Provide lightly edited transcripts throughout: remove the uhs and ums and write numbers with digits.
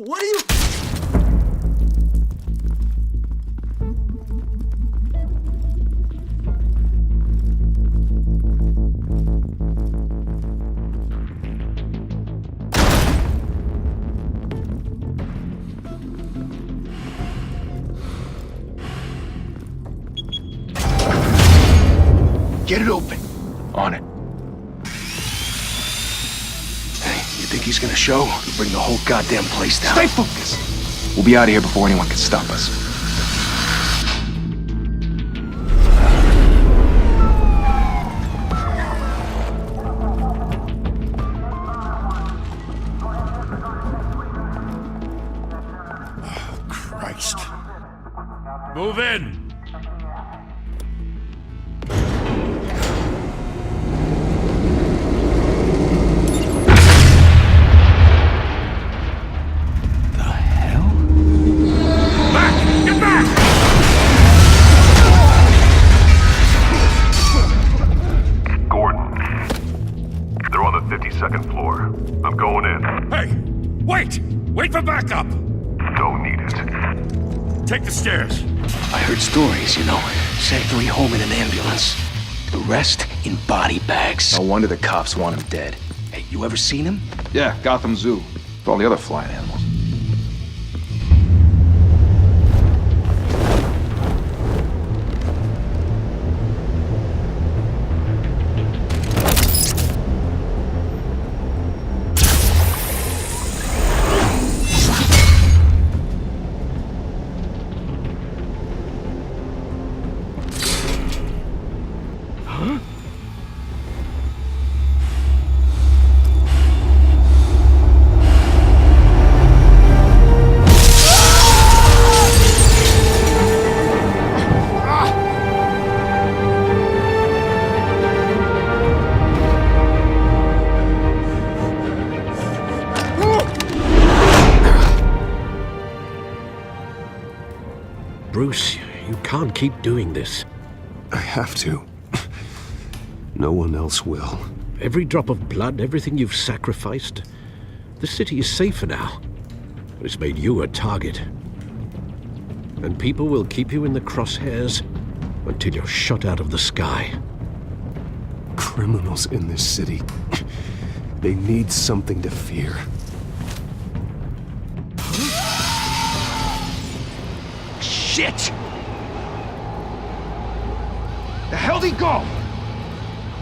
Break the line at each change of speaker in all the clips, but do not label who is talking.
What are you...
Get it open. On it. Hey, you think he's gonna show? He'll bring the whole goddamn place down.
Stay focused. We'll be out of here before anyone can stop us.
Oh, Christ.
Move in!
Second floor. I'm going in.
Hey! Wait! Wait for backup!
Don't need it.
Take the stairs.
I heard stories, you know. Sent 3 home in an ambulance. The rest in body bags.
No wonder the cops want him dead.
Hey, you ever seen him?
Yeah, Gotham Zoo. With all the other flying animals.
Bruce, you can't keep doing this.
I have to. No one else will.
Every drop of blood, everything you've sacrificed. The city is safer now. It's made you a target. And people will keep you in the crosshairs until you're shot out of the sky.
Criminals in this city. They need something to fear.
Shit! The hell'd he go?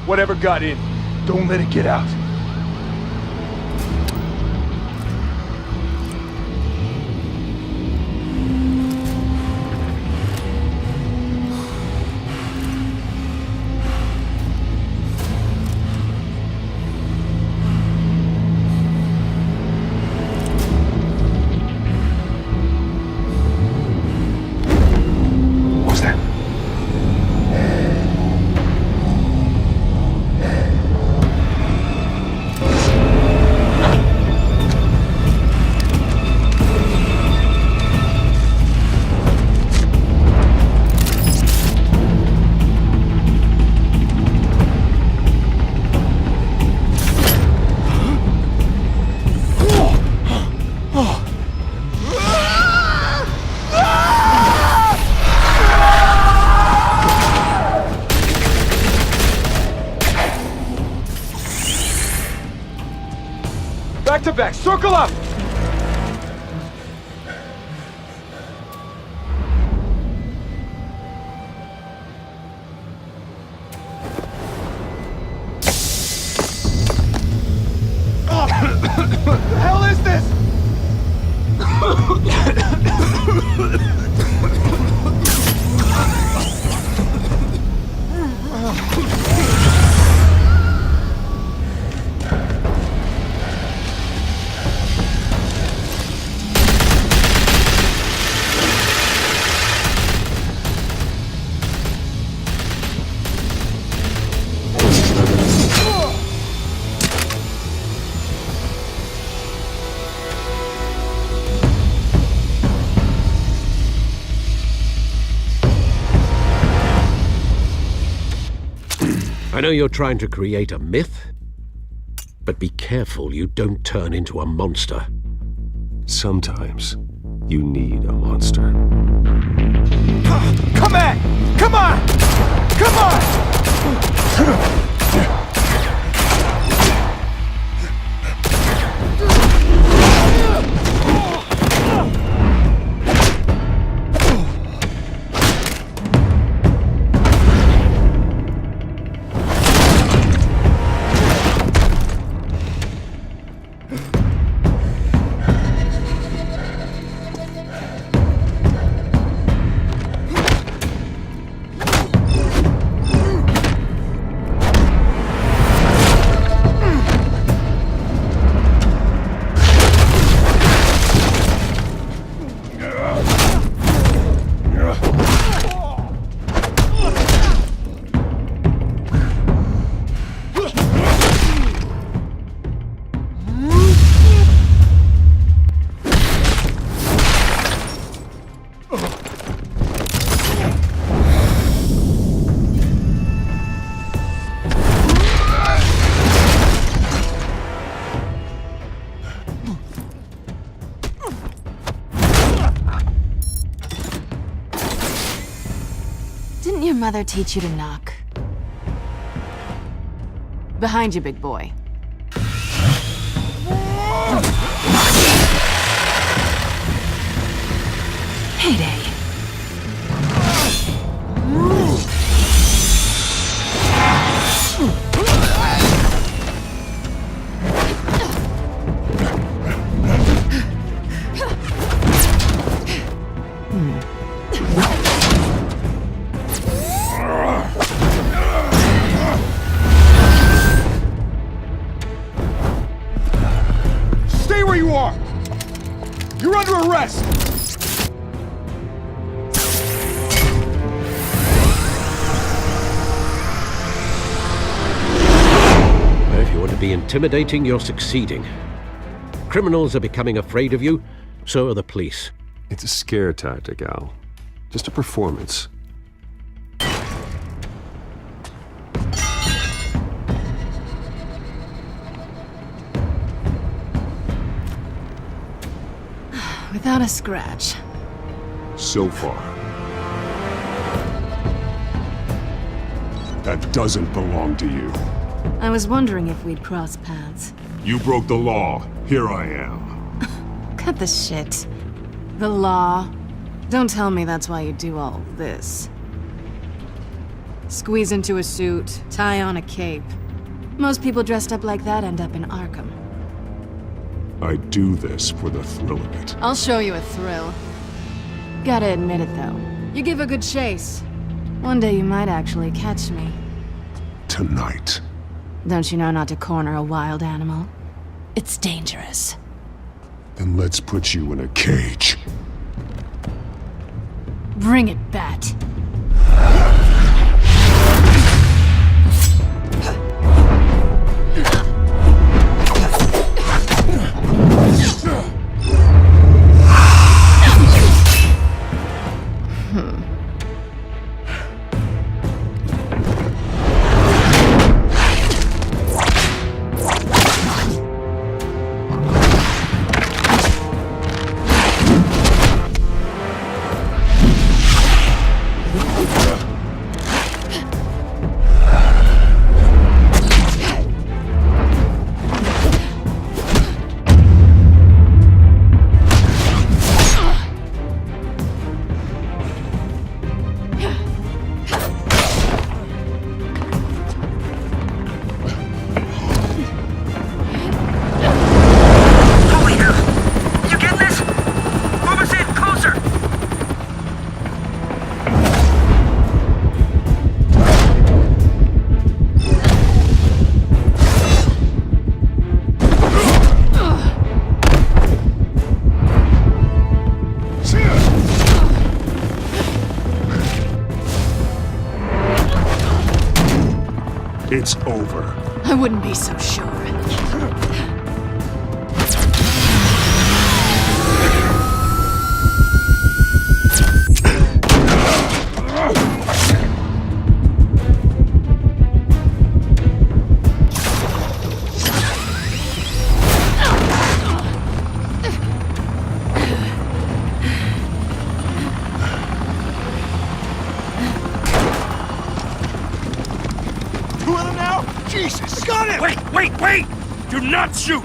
Whatever got in, don't let it get out.
Back to back, circle up!
What the hell is this?
I know you're trying to create a myth, but be careful you don't turn into a monster.
Sometimes you need a monster.
Come back! Come on! Come on!
Didn't your mother teach you to knock? Behind you, big boy. Heyday.
Stay where you are! You're under arrest!
If you want to be intimidating, you're succeeding. Criminals are becoming afraid of you, so are the police.
It's a scare tactic, Al. Just a performance.
Without a scratch.
So far. That doesn't belong to you.
I was wondering if we'd cross paths.
You broke the law. Here I am.
Cut the shit. The law. Don't tell me that's why you do all this. Squeeze into a suit, tie on a cape. Most people dressed up like that end up in Arkham.
I do this for the thrill of it.
I'll show you a thrill. Gotta admit it, though. You give a good chase. One day you might actually catch me.
Tonight.
Don't you know not to corner a wild animal? It's dangerous.
Then let's put you in a cage.
Bring it, Bat.
It's over.
I wouldn't be so sure.
Jesus! Got him!
Wait! Do not shoot!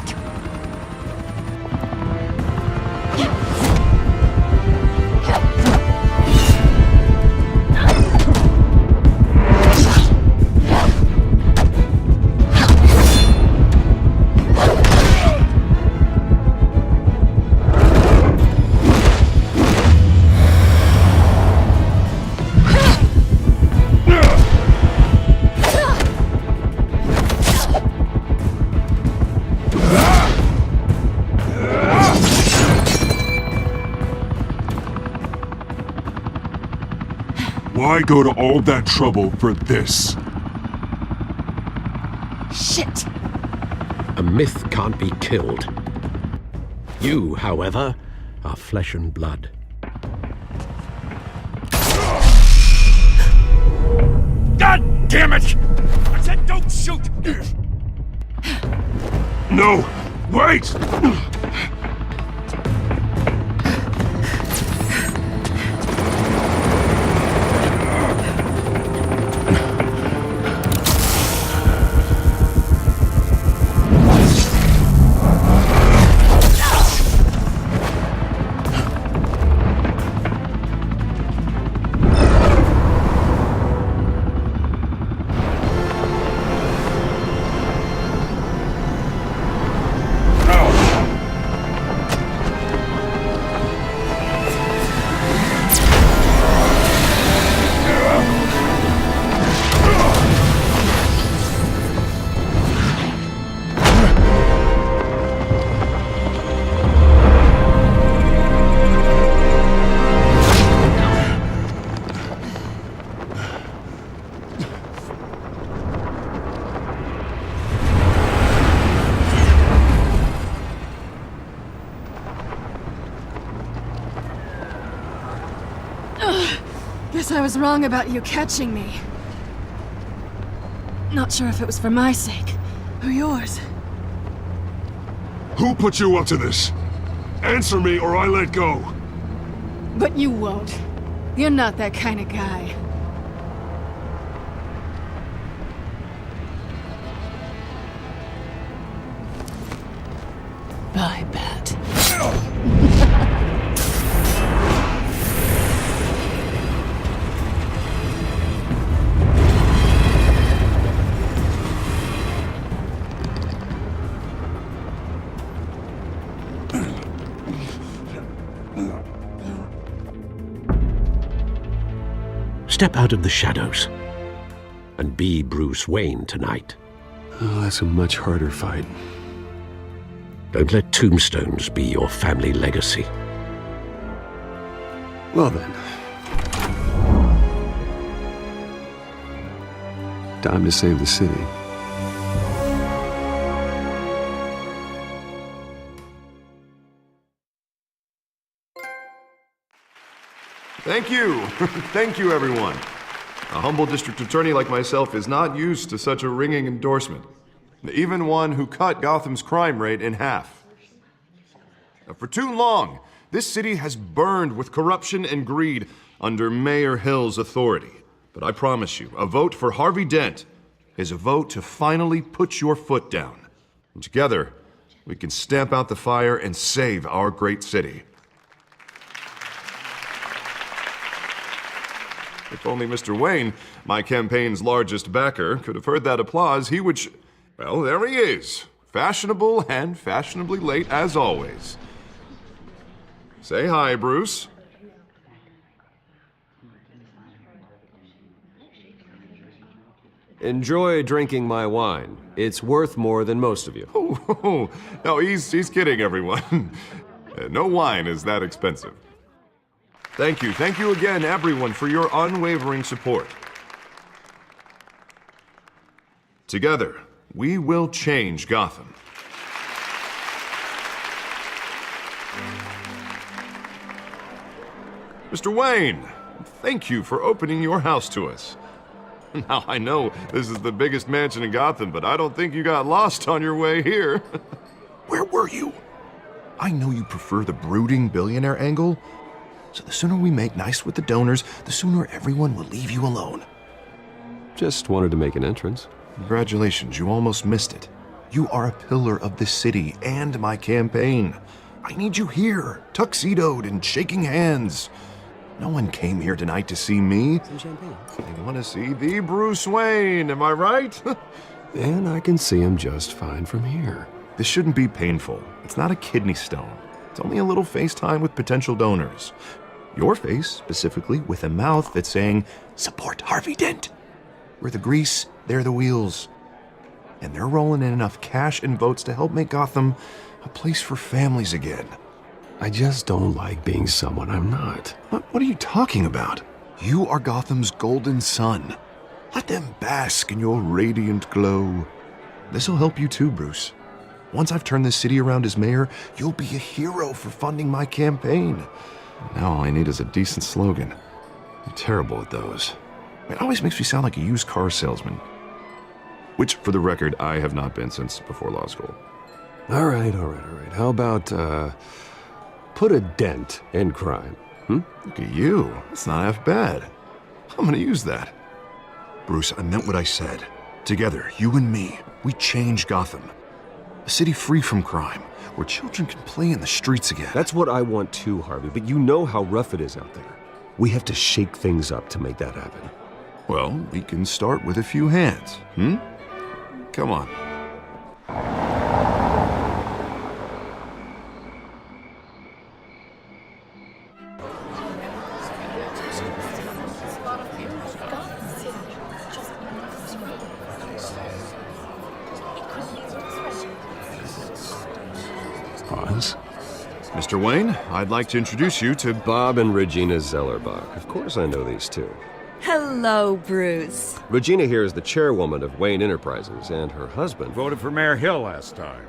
Why go to all that trouble for this?
Shit!
A myth can't be killed. You, however, are flesh and blood.
God damn it! I said don't shoot!
No! Wait!
Guess I was wrong about you catching me. Not sure if it was for my sake, or yours.
Who put you up to this? Answer me or I let go.
But you won't. You're not that kind of guy. I bet.
Step out of the shadows and be Bruce Wayne tonight.
Oh, that's a much harder fight.
Don't let tombstones be your family legacy.
Well then. Time to save the city.
Thank you. Thank you, everyone. A humble district attorney like myself is not used to such a ringing endorsement. Even one who cut Gotham's crime rate in half. For too long, this city has burned with corruption and greed under Mayor Hill's authority. But I promise you, a vote for Harvey Dent is a vote to finally put your foot down. And together, we can stamp out the fire and save our great city. If only Mr. Wayne, my campaign's largest backer, could have heard that applause, he would well, there he is. Fashionable and fashionably late as always. Say hi, Bruce.
Enjoy drinking my wine. It's worth more than most of you.
Oh, no, he's kidding, everyone. No wine is that expensive. Thank you again, everyone, for your unwavering support. Together, we will change Gotham. Mr. Wayne, thank you for opening your house to us. Now, I know this is the biggest mansion in Gotham, but I don't think you got lost on your way here. Where were you? I know you prefer the brooding billionaire angle, so the sooner we make nice with the donors, the sooner everyone will leave you alone.
Just wanted to make an entrance.
Congratulations, you almost missed it. You are a pillar of this city and my campaign. I need you here, tuxedoed and shaking hands. No one came here tonight to see me.
Some champagne.
They want to see the Bruce Wayne, am I right?
And I can see him just fine from here.
This shouldn't be painful. It's not a kidney stone. It's only a little FaceTime with potential donors. Your face, specifically, with a mouth that's saying, support Harvey Dent. We're the grease, they're the wheels. And they're rolling in enough cash and votes to help make Gotham a place for families again.
I just don't like being someone I'm not.
What are you talking about? You are Gotham's golden sun. Let them bask in your radiant glow. This'll help you too, Bruce. Once I've turned this city around as mayor, you'll be a hero for funding my campaign. Now all I need is a decent slogan. I'm terrible at those. It always makes me sound like a used car salesman. Which, for the record, I have not been since before law school.
All right. How about, put a dent in crime?
Look at you. That's not half bad. I'm gonna use that. Bruce, I meant what I said. Together, you and me, we change Gotham. A city free from crime, where children can play in the streets again.
That's what I want too, Harvey, but you know how rough it is out there. We have to shake things up to make that happen.
Well, we can start with a few hands, Come on.
Pause.
Mr. Wayne, I'd like to introduce you to
Bob and Regina Zellerbach. Of course I know these two.
Hello, Bruce.
Regina here is the chairwoman of Wayne Enterprises, and her husband...
Voted for Mayor Hill last time.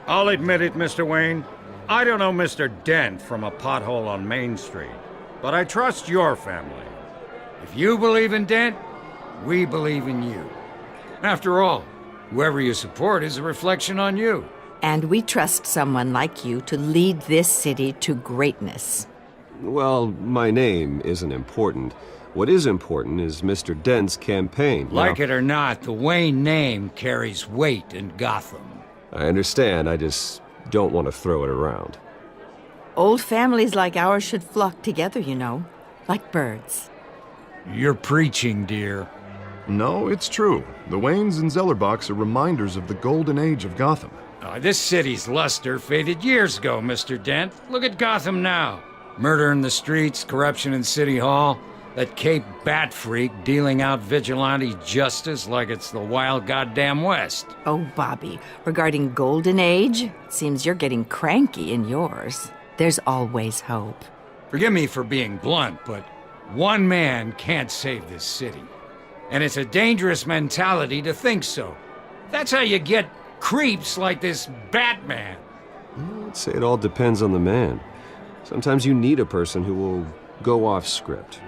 I'll admit it, Mr. Wayne. I don't know Mr. Dent from a pothole on Main Street, but I trust your family. If you believe in Dent, we believe in you. After all, whoever you support is a reflection on you.
And we trust someone like you to lead this city to greatness.
Well, my name isn't important. What is important is Mr. Dent's campaign.
Like it or not, the Wayne name carries weight in Gotham.
I understand, I just don't want to throw it around.
Old families like ours should flock together, you know, like birds.
You're preaching, dear.
No, it's true. The Waynes and Zellerbachs are reminders of the golden age of Gotham.
This city's luster faded years ago, Mr. Dent. Look at Gotham now. Murder in the streets, corruption in City Hall, that Cape Bat freak dealing out vigilante justice like it's the wild goddamn West.
Oh, Bobby, regarding Golden Age, it seems you're getting cranky in yours. There's always hope.
Forgive me for being blunt, but one man can't save this city. And it's a dangerous mentality to think so. That's how you get creeps like this Batman.
I'd say it all depends on the man. Sometimes you need a person who will go off script.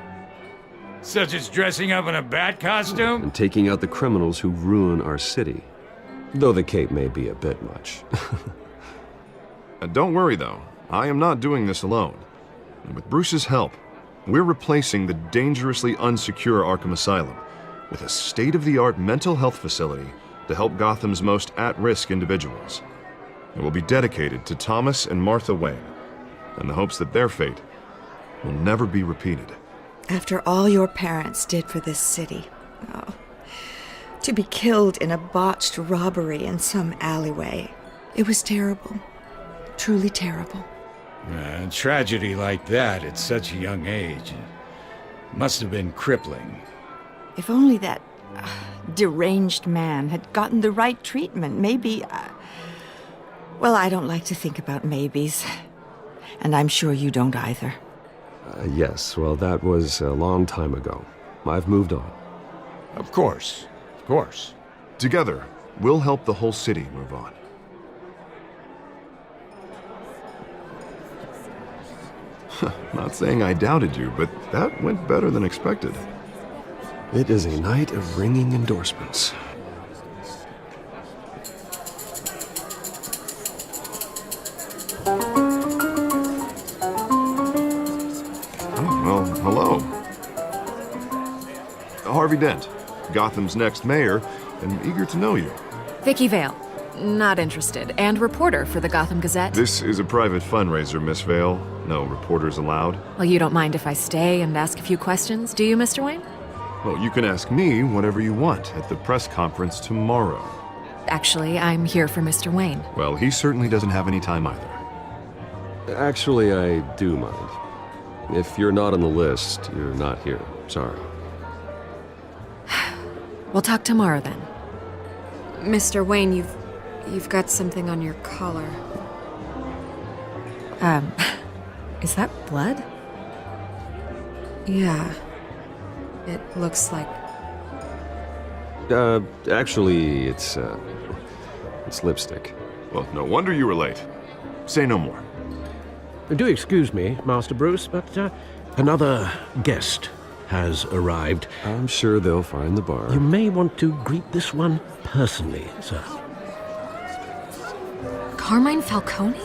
Such as dressing up in a bat costume?
And taking out the criminals who ruin our city. Though the cape may be a bit much.
Don't worry, though. I am not doing this alone. And with Bruce's help, we're replacing the dangerously unsecure Arkham Asylum with a state-of-the-art mental health facility to help Gotham's most at-risk individuals. It will be dedicated to Thomas and Martha Wayne, in the hopes that their fate will never be repeated.
After all your parents did for this city, to be killed in a botched robbery in some alleyway, it was terrible. Truly terrible.
A tragedy like that at such a young age must have been crippling.
If only that deranged man had gotten the right treatment, maybe... well, I don't like to think about maybes. And I'm sure you don't either.
Yes, well, that was a long time ago. I've moved on.
Of course.
Together, we'll help the whole city move on. Not saying I doubted you, but that went better than expected.
It is a night of ringing endorsements.
Well, hello. Harvey Dent, Gotham's next mayor, and eager to know you.
Vicky Vale. Not interested. And reporter for the Gotham Gazette.
This is a private fundraiser, Miss Vale. No reporters allowed.
Well, you don't mind if I stay and ask a few questions, do you, Mr. Wayne?
Well, you can ask me whatever you want at the press conference tomorrow.
Actually, I'm here for Mr. Wayne.
Well, he certainly doesn't have any time either.
Actually, I do mind. If you're not on the list, you're not here. Sorry.
We'll talk tomorrow then. Mr. Wayne, you've got something on your collar. Is that blood? Yeah. It looks like...
Actually, it's lipstick.
Well, no wonder you were late. Say no more.
Do excuse me, Master Bruce, but another guest has arrived.
I'm sure they'll find the bar.
You may want to greet this one personally, sir.
Carmine Falcone?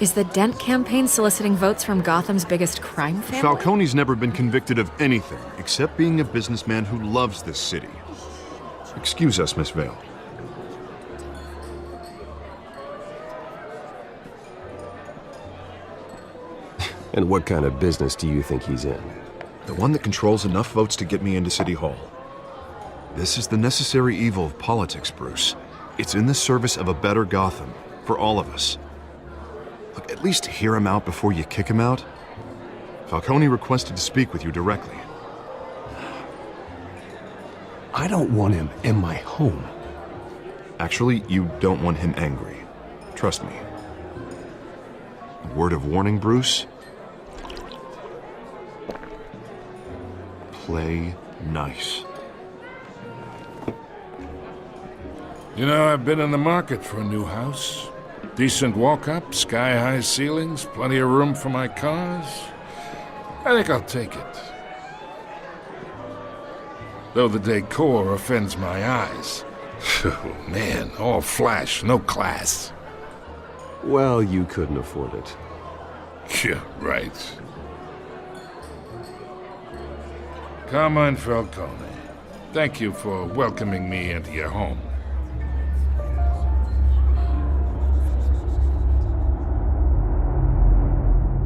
Is the Dent campaign soliciting votes from Gotham's biggest crime family?
Falcone's never been convicted of anything except being a businessman who loves this city. Excuse us, Miss Vale.
And what kind of business do you think he's in?
The one that controls enough votes to get me into City Hall. This is the necessary evil of politics, Bruce. It's in the service of a better Gotham, for all of us. Look, at least hear him out before you kick him out. Falcone requested to speak with you directly.
I don't want him in my home.
Actually, you don't want him angry. Trust me. Word of warning, Bruce? Play nice.
You know, I've been in the market for a new house. Decent walk-up, sky-high ceilings, plenty of room for my cars. I think I'll take it. Though the decor offends my eyes. Oh, man, all flash, no class.
Well, you couldn't afford it.
Yeah, right. Carmine Falcone, thank you for welcoming me into your home.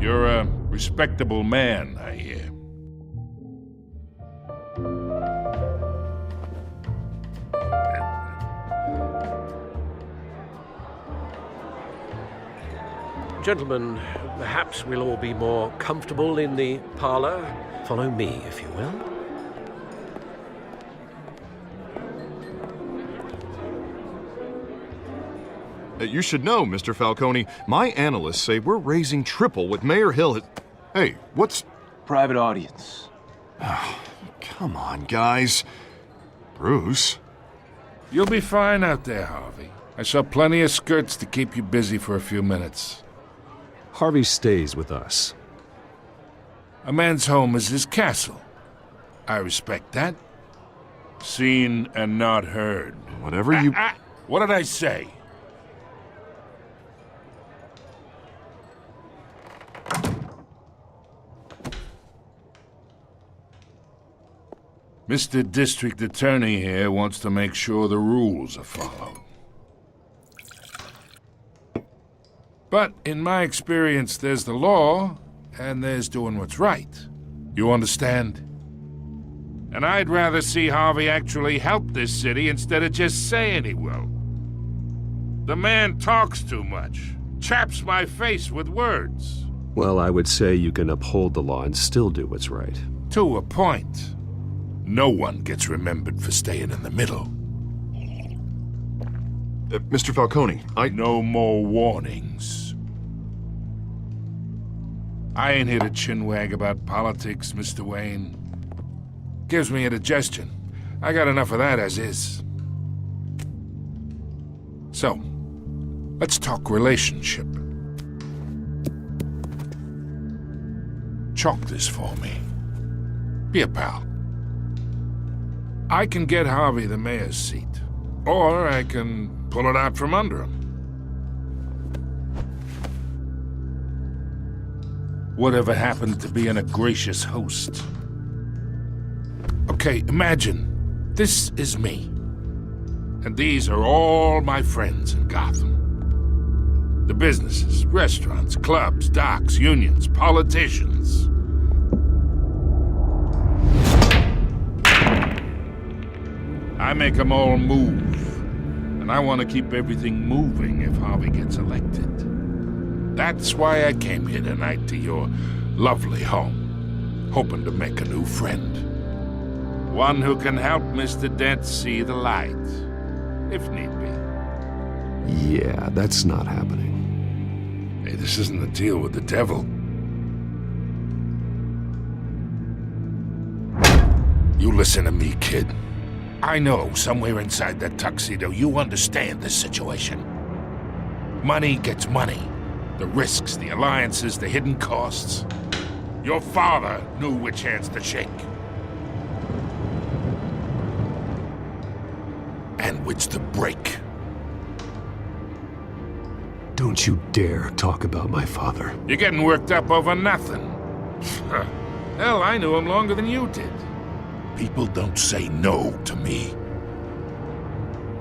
You're a respectable man, I hear.
Gentlemen, perhaps we'll all be more comfortable in the parlor. Follow me, if you will.
You should know, Mr. Falcone, my analysts say we're raising triple what Mayor Hill has... Hey, what's...
Private audience.
Oh, come on, guys. Bruce?
You'll be fine out there, Harvey. I saw plenty of skirts to keep you busy for a few minutes.
Harvey stays with us.
A man's home is his castle. I respect that. Seen and not heard.
Whatever you...
What did I say? Mr. District Attorney here wants to make sure the rules are followed. But in my experience, there's the law, and there's doing what's right. You understand? And I'd rather see Harvey actually help this city instead of just saying he will. The man talks too much, chaps my face with words.
Well, I would say you can uphold the law and still do what's right.
To a point. No one gets remembered for staying in the middle.
Mr. Falcone,
No more warnings. I ain't here to chinwag about politics, Mr. Wayne. Gives me indigestion. I got enough of that as is. So, let's talk relationship. Chalk this for me. Be a pal. I can get Harvey the mayor's seat, or I can pull it out from under him. Whatever happened to being a gracious host? Okay, imagine, this is me. And these are all my friends in Gotham. The businesses, restaurants, clubs, docks, unions, politicians. I make them all move. And I want to keep everything moving if Harvey gets elected. That's why I came here tonight to your lovely home, hoping to make a new friend. One who can help Mr. Dent see the light, if need be.
Yeah, that's not happening.
Hey, this isn't a deal with the devil. You listen to me, kid. I know somewhere inside that tuxedo you understand this situation. Money gets money. The risks, the alliances, the hidden costs. Your father knew which hands to shake. And which to break.
Don't you dare talk about my father.
You're getting worked up over nothing. Hell, I knew him longer than you did. People don't say no to me.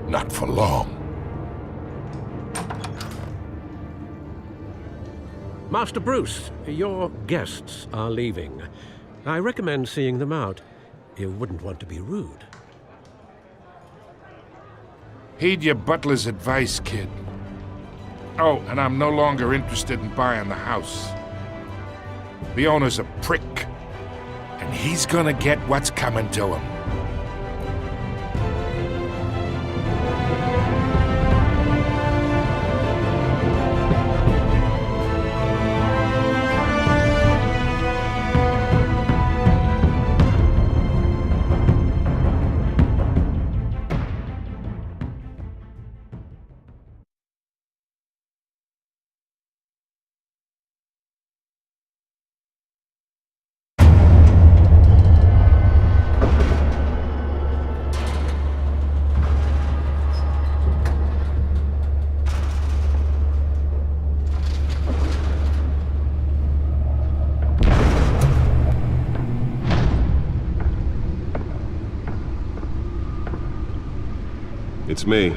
Not for long.
Master Bruce, your guests are leaving. I recommend seeing them out. You wouldn't want to be rude.
Heed your butler's advice, kid. Oh, and I'm no longer interested in buying the house. The owner's a prick. And he's gonna get what's coming to him.
It's me.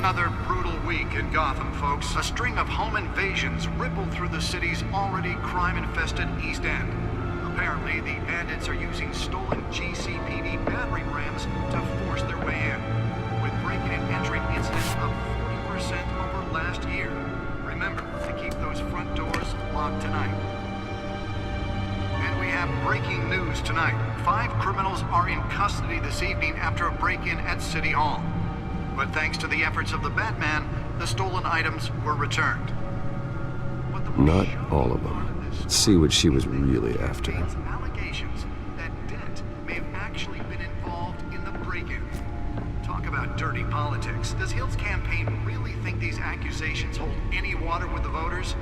Another brutal week in Gotham, folks. A string of home invasions rippled through the city's already crime-infested East End. Apparently, the bandits are using stolen GCPD battering rams to force their way in, with breaking and entering incidents up 40% over last year. Remember to keep those front doors locked tonight. And we have breaking news tonight. 5 criminals are in custody this evening after a break-in at City Hall. But thanks to the efforts of the Batman, the stolen items were returned.
Not all of them. Let's see what she was really after.
Allegations that Dent may have actually been involved in the break-in. Talk about dirty politics. Does Hill's campaign really think these accusations hold any water with the voters?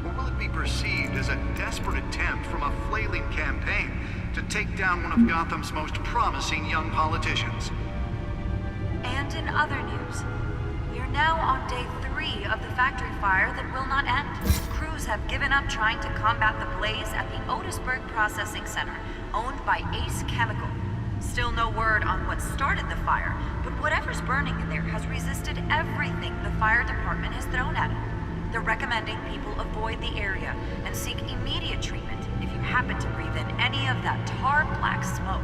Or will it be perceived as a desperate attempt from a flailing campaign to take down one of Gotham's most promising young politicians?
And in other news, we are now on day 3 of the factory fire that will not end. Crews have given up trying to combat the blaze at the Otisburg Processing Center, owned by Ace Chemical. Still no word on what started the fire, but whatever's burning in there has resisted everything the fire department has thrown at it. They're recommending people avoid the area and seek immediate treatment if you happen to breathe in any of that tar black smoke.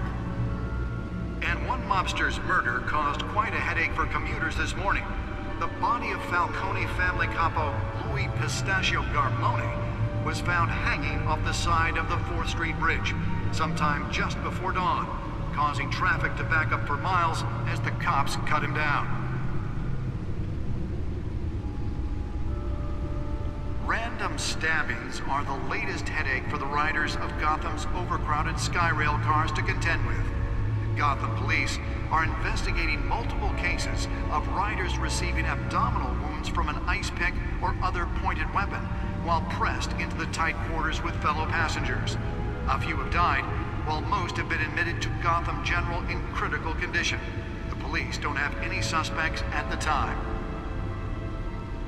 And one mobster's murder caused quite a headache for commuters this morning. The body of Falcone family capo Louis Pistachio Garmone was found hanging off the side of the 4th Street Bridge sometime just before dawn, causing traffic to back up for miles as the cops cut him down. Random stabbings are the latest headache for the riders of Gotham's overcrowded Skyrail cars to contend with. Gotham police are investigating multiple cases of riders receiving abdominal wounds from an ice pick or other pointed weapon while pressed into the tight quarters with fellow passengers. A few have died, while most have been admitted to Gotham General in critical condition. The police don't have any suspects at the time.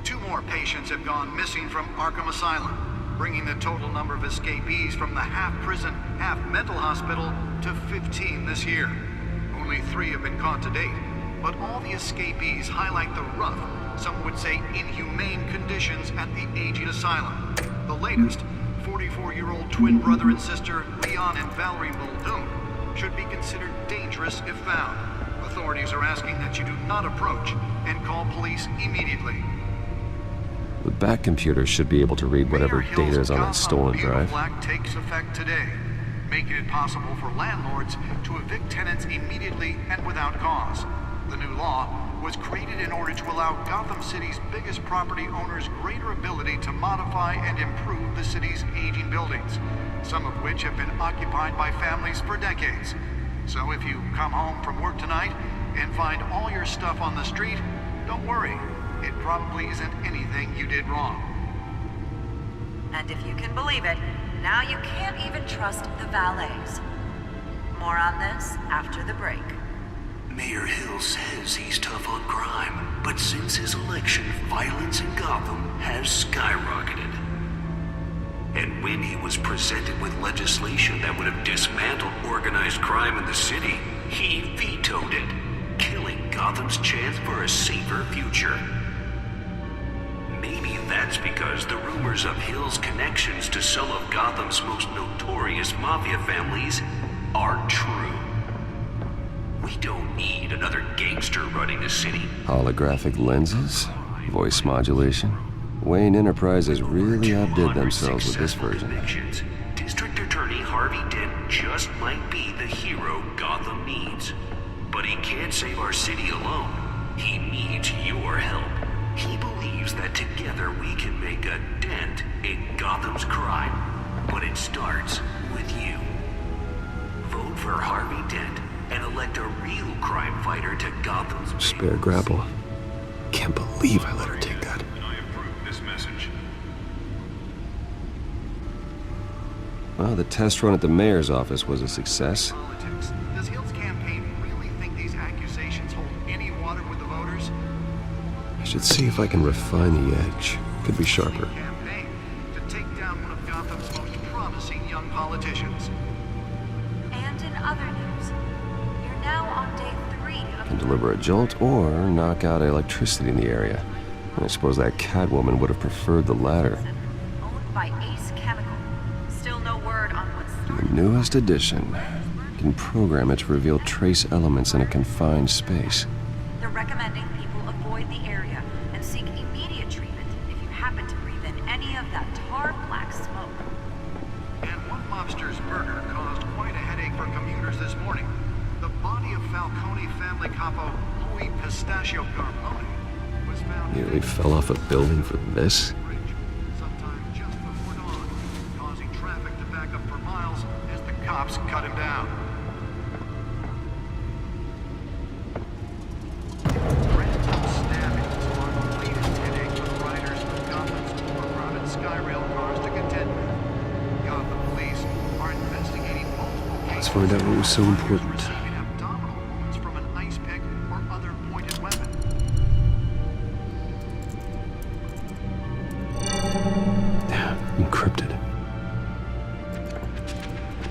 2 more patients have gone missing from Arkham Asylum, bringing the total number of escapees from the half-prison, half-mental hospital to 15 this year. Only 3 have been caught to date, but all the escapees highlight the rough, some would say inhumane conditions at the aging asylum. The latest, 44-year-old twin brother and sister Leon and Valerie Muldoon, should be considered dangerous if found. Authorities are asking that you do not approach and call police immediately.
The back computer should be able to read whatever data is on that stolen drive.
Act takes effect today, making it possible for landlords to evict tenants immediately and without cause. The new law was created in order to allow Gotham City's biggest property owners greater ability to modify and improve the city's aging buildings, some of which have been occupied by families for decades. So if you come home from work tonight and find all your stuff on the street, don't worry. It probably isn't anything you did wrong.
And if you can believe it, now you can't even trust the valets. More on this after the break.
Mayor Hill says he's tough on crime, but since his election, violence in Gotham has skyrocketed. And when he was presented with legislation that would have dismantled organized crime in the city, he vetoed it, killing Gotham's chance for a safer future. Maybe that's because the rumors of Hill's connections to some of Gotham's most notorious mafia families are true. We don't need another gangster running the city.
Holographic lenses? Voice modulation? Wayne Enterprises really outdid themselves with this version.
Convictions. District Attorney Harvey Dent just might be the hero Gotham needs. But he can't save our city alone. He needs your help. He believes that together we can make a dent in Gotham's crime. But it starts with you. Vote for Harvey Dent and elect a real crime fighter to Gotham's
Spare grapple. Can't believe I let her take that.
I approve this message.
Well, the test run at the mayor's office was a success.
Politics. Does Hill's campaign really think these accusations hold any water with the voters?
I should see if I can refine the edge. Could be sharper.
Campaign to take down one of Gotham's most promising young politicians.
And in other news, you're now on day 3 of
Can deliver a jolt or knock out electricity in the area. And I suppose that Catwoman would have preferred the latter.
owned by Ace Chemical. Still no word on what's
The newest edition can program it to reveal trace elements in a confined space.
They're recommending people avoid the area and seek immediate treatment if you happen to breathe in any of that tar black smoke.
And one mobster's murder caused quite a headache for commuters this morning. The body of Falcone family capo Louis Pistachio Carbone was found
Nearly fell off a building for this?
sometime just before dawn, causing traffic to back up for miles as the cops cut him down. Random stabbings are the latest headache for the riders of Gotham's overcrowded Skyrail cars to contend with. Gotham police are investigating multiple
Let's
cases
find out what was so important.
receiving abdominal wounds from an ice pick or other pointed weapon.
Encrypted.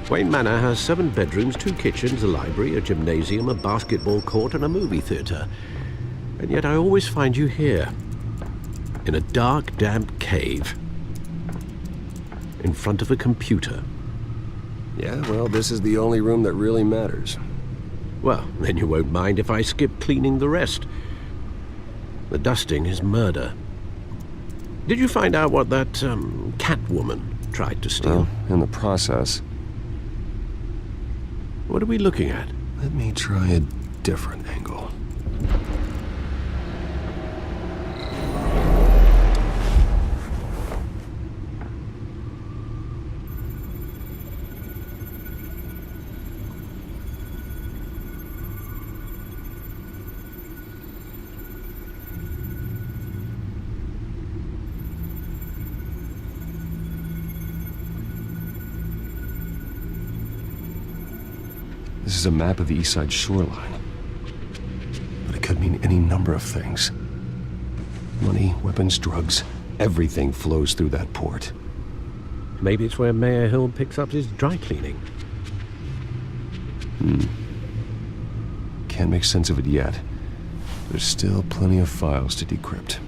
Wayne Manor has 7 bedrooms, 2 kitchens, a library, a gymnasium, a basketball court, and a movie theater. And yet I always find you here, in a dark, damp cave, in front of a computer.
Yeah, well, this is the only room that really matters.
Well, then you won't mind if I skip cleaning the rest. The dusting is murder. Did you find out what that, Catwoman tried to steal?
Well, in the process.
What are we looking at?
Let me try a different angle.
This is a map of the east side shoreline. But it could mean any number of things. Money, weapons, drugs, everything flows through that port.
Maybe it's where Mayor Hill picks up his dry cleaning.
Can't make sense of it yet. There's still plenty of files to decrypt.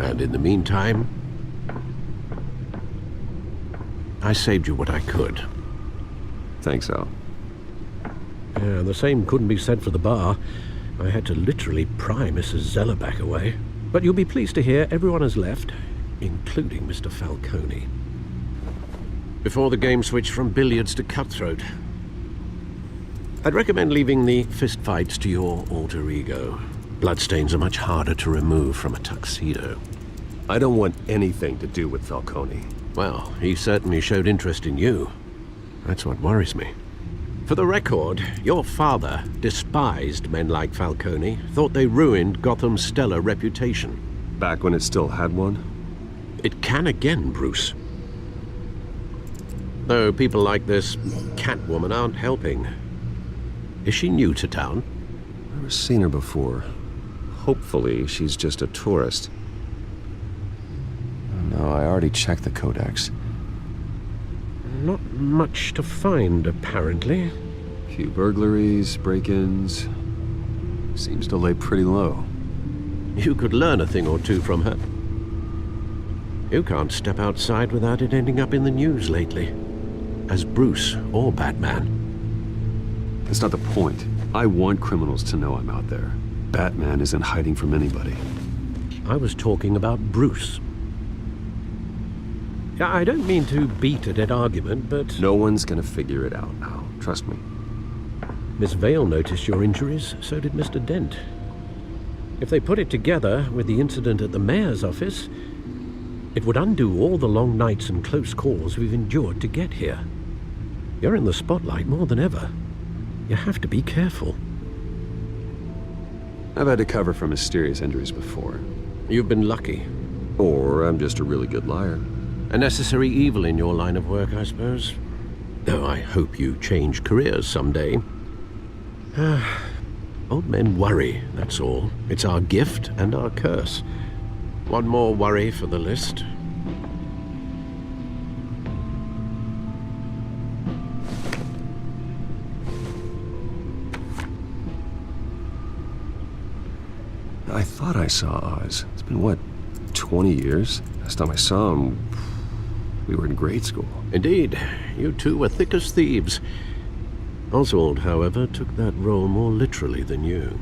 And in the meantime, I saved you what I could.
Thanks, Al.
Yeah, the same couldn't be said for the bar. I had to literally pry Mrs. Zeller back away. But you'll be pleased to hear everyone has left, including Mr. Falcone. Before the game switched from billiards to cutthroat. I'd recommend leaving the fistfights to your alter ego. Bloodstains are much harder to remove from a tuxedo.
I don't want anything to do with Falcone.
Well, he certainly showed interest in you. That's what worries me. For the record, your father despised men like Falcone, thought they ruined Gotham's stellar reputation.
Back when it still had one?
It can again, Bruce. Though people like this Catwoman aren't helping. Is she new to town?
Never seen her before. Hopefully, she's just a tourist. No, I already checked the codex.
Not much to find, apparently.
Few burglaries, break-ins. Seems to lay pretty low.
You could learn a thing or two from her. You can't step outside without it ending up in the news lately. As Bruce or Batman.
That's not the point. I want criminals to know I'm out there. Batman isn't hiding from anybody.
I was talking about Bruce. I don't mean to beat a dead argument, but...
No one's gonna figure it out now. Trust me.
Miss Vale noticed your injuries, so did Mr. Dent. If they put it together with the incident at the mayor's office, it would undo all the long nights and close calls we've endured to get here. You're in the spotlight more than ever. You have to be careful.
I've had to cover for mysterious injuries before.
You've been lucky.
Or I'm just a really good liar.
A necessary evil in your line of work, I suppose. Though I hope you change careers someday. Old men worry, that's all. It's our gift and our curse. One more worry for the list.
I thought I saw Oz. It's been, what, 20 years? Last time I saw him, we were in grade school.
Indeed. You two were thick as thieves. Oswald, however, took that role more literally than you.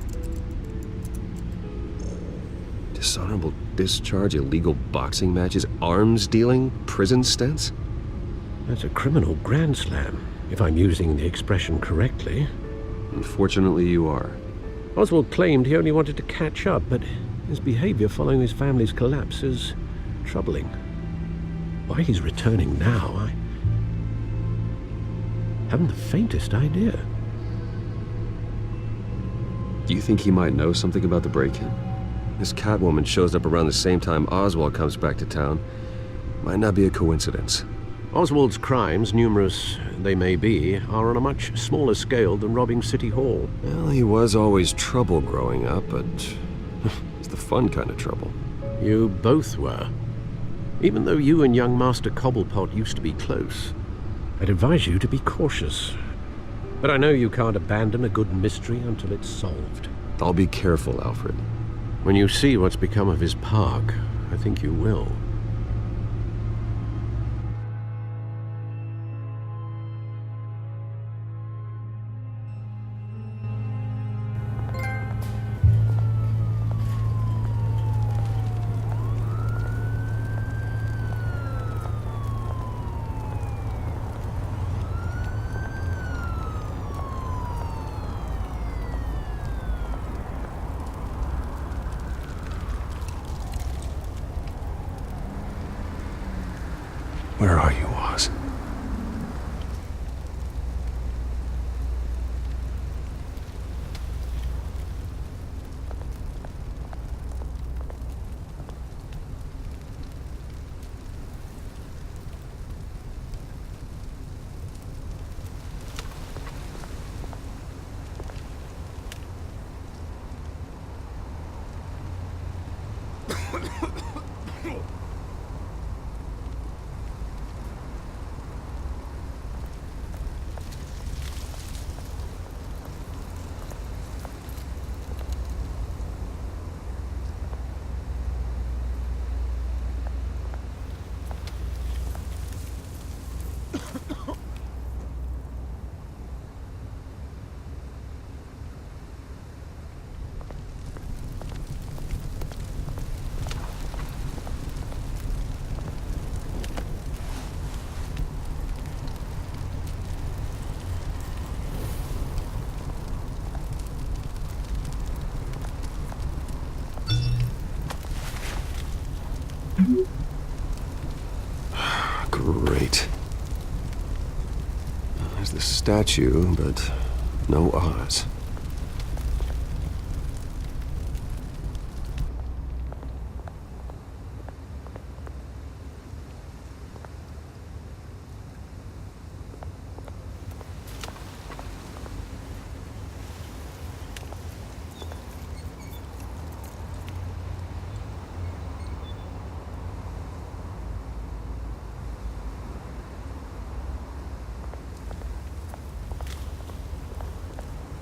Dishonorable discharge, illegal boxing matches, arms dealing, prison stints?
That's a criminal grand slam, if I'm using the expression correctly.
Unfortunately, you are.
Oswald claimed he only wanted to catch up, but his behavior following his family's collapse is troubling. Why he's returning now, I haven't the faintest idea.
Do you think he might know something about the break-in? This Catwoman shows up around the same time Oswald comes back to town. Might not be a coincidence.
Oswald's crimes, numerous they may be, are on a much smaller scale than robbing City Hall.
Well, he was always trouble growing up, but it's the fun kind of trouble.
You both were. Even though you and young Master Cobblepot used to be close, I'd advise you to be cautious. But I know you can't abandon a good mystery until it's solved.
I'll be careful, Alfred.
When you see what's become of his park, I think you will.
Where are you, Oz? statue, but no Oz.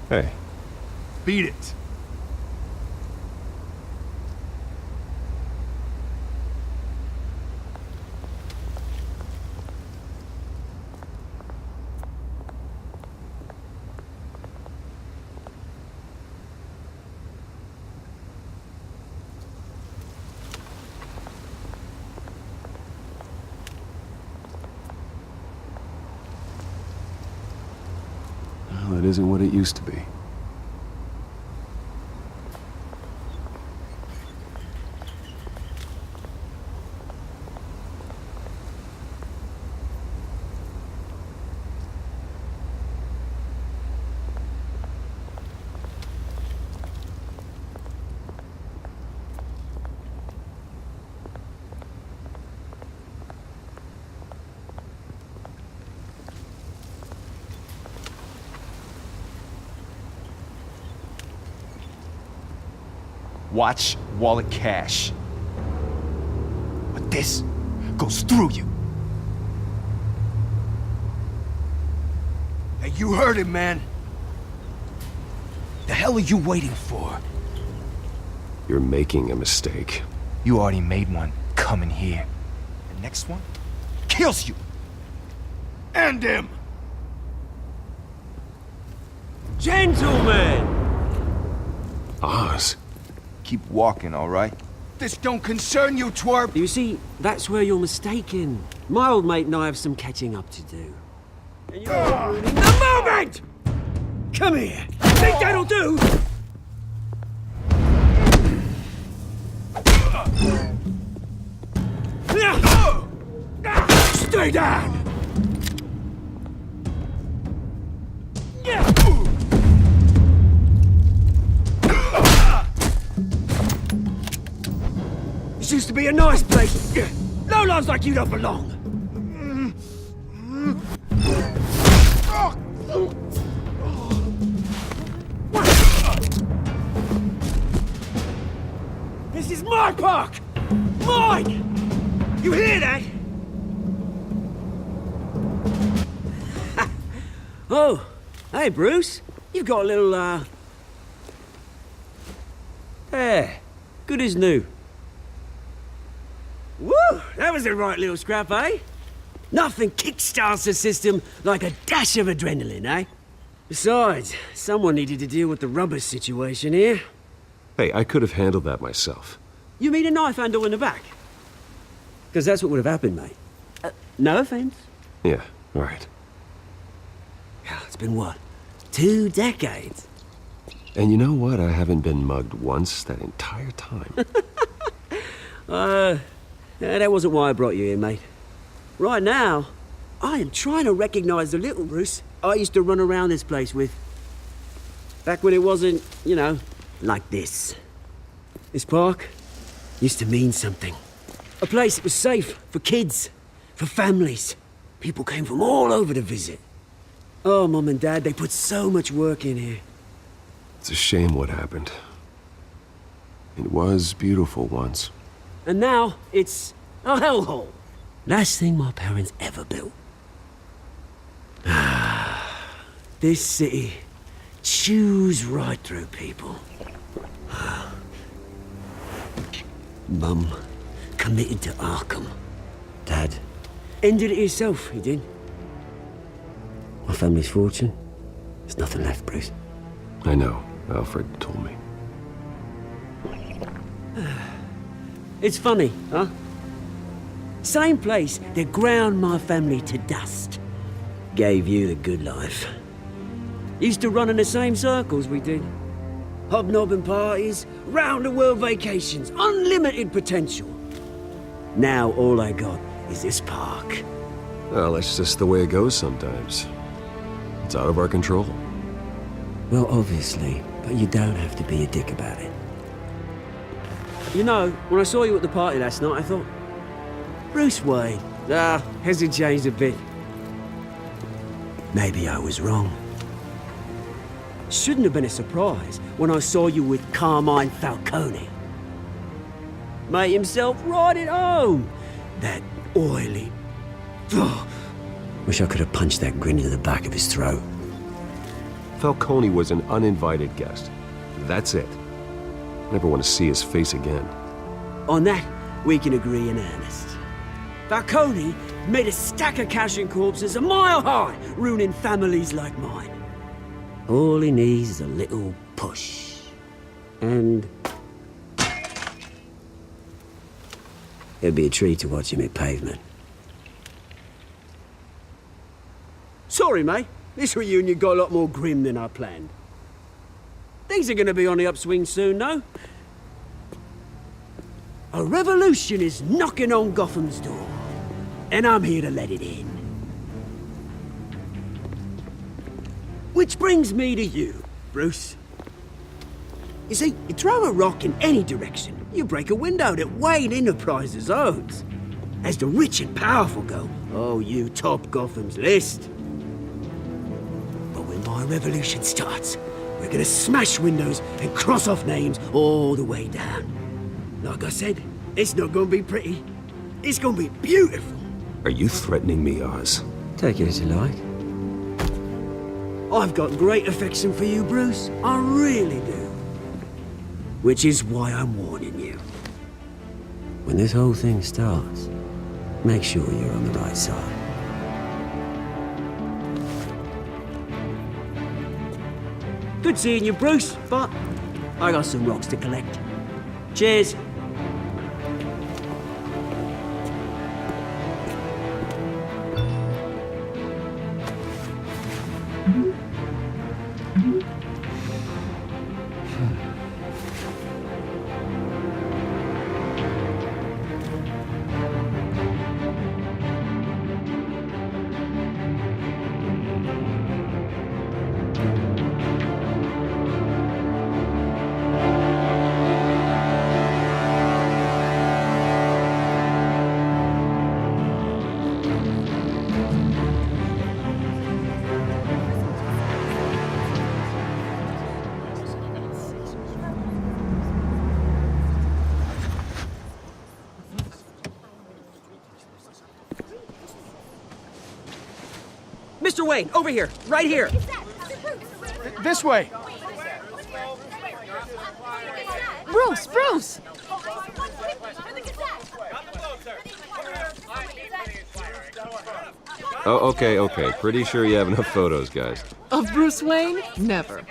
Hey.
Beat it.
Well, it isn't what it used to be.
Watch wallet cash. But this goes through you. Hey, you heard it, man. The hell are you waiting for?
You're making a mistake.
You already made one coming here. The next one kills you. And him.
Gentlemen!
Oz.
Keep walking, all right? This don't concern you, twerp!
You see, that's where you're mistaken. My old mate and I have some catching up to do. And you're ruining the moment! Come here! Think that'll do? Stay down! This used to be a nice place. No lives like you don't belong. This is my park! Mine! You hear that? Oh, hey Bruce. You've got a little, There. Good as new. Woo! That was the right little scrap, eh? Nothing kickstarts the system like a dash of adrenaline, eh? Besides, someone needed to deal with the rubber situation here.
Hey, I could have handled that myself.
You mean a knife handle in the back? Because that's what would have happened, mate. No offense.
Yeah, right.
Yeah, it's been what? 2 decades?
And you know what? I haven't been mugged once that entire time.
That wasn't why I brought you here, mate. Right now, I am trying to recognize the little Bruce I used to run around this place with. Back when it wasn't, you know, like this. This park used to mean something. A place that was safe for kids, for families. People came from all over to visit. Oh, Mum and Dad, they put so much work in here.
It's a shame what happened. It was beautiful once.
And now, it's a hellhole. Last thing my parents ever built. This city chews right through people. Mum committed to Arkham. Dad ended it himself, he did. My family's fortune, there's nothing left, Bruce.
I know. Alfred told me.
It's funny, huh? Same place that ground my family to dust. Gave you the good life. Used to run in the same circles we did. Hobnobbing parties, round-the-world vacations, unlimited potential. Now all I got is this park.
Well, that's just the way it goes sometimes. It's out of our control.
Well, obviously, but you don't have to be a dick about it. You know, when I saw you at the party last night, I thought, Bruce Wayne. Has he changed a bit? Maybe I was wrong. Shouldn't have been a surprise when I saw you with Carmine Falcone. Made himself right at home. That oily... Ugh. Wish I could have punched that grin into the back of his throat.
Falcone was an uninvited guest. That's it. Never want to see his face again.
On that, we can agree in earnest. Falcone made a stack of cash and corpses a mile high, ruining families like mine. All he needs is a little push. And... it'd be a treat to watch him hit pavement. Sorry, mate. This reunion got a lot more grim than I planned. Things are gonna be on the upswing soon, though. A revolution is knocking on Gotham's door, and I'm here to let it in. Which brings me to you, Bruce. You see, you throw a rock in any direction, you break a window that Wayne Enterprises owns. As the rich and powerful go, oh, you top Gotham's list. But when my revolution starts, we're gonna smash windows and cross off names all the way down. Like I said, it's not gonna be pretty. It's gonna be beautiful.
Are you threatening me, Oz?
Take it as you like. I've got great affection for you, Bruce. I really do. Which is why I'm warning you. When this whole thing starts, make sure you're on the right side. Good seeing you, Bruce, but I got some rocks to collect. Cheers. Mr. Wayne, over here, right here.
This way.
Bruce, Bruce!
Oh, okay. Pretty sure you have enough photos, guys.
Of Bruce Wayne? Never.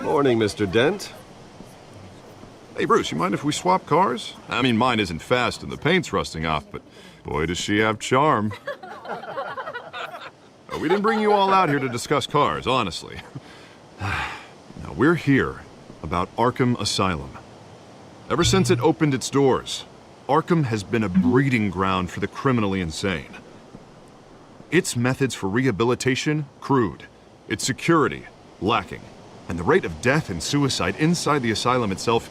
Morning, Mr. Dent.
Hey, Bruce, you mind if we swap cars? I mean, mine isn't fast and the paint's rusting off, but boy, does she have charm. We didn't bring you all out here to discuss cars, honestly. Now, we're here about Arkham Asylum. Ever since it opened its doors, Arkham has been a breeding ground for the criminally insane. Its methods for rehabilitation, crude. Its security, lacking. And the rate of death and suicide inside the asylum itself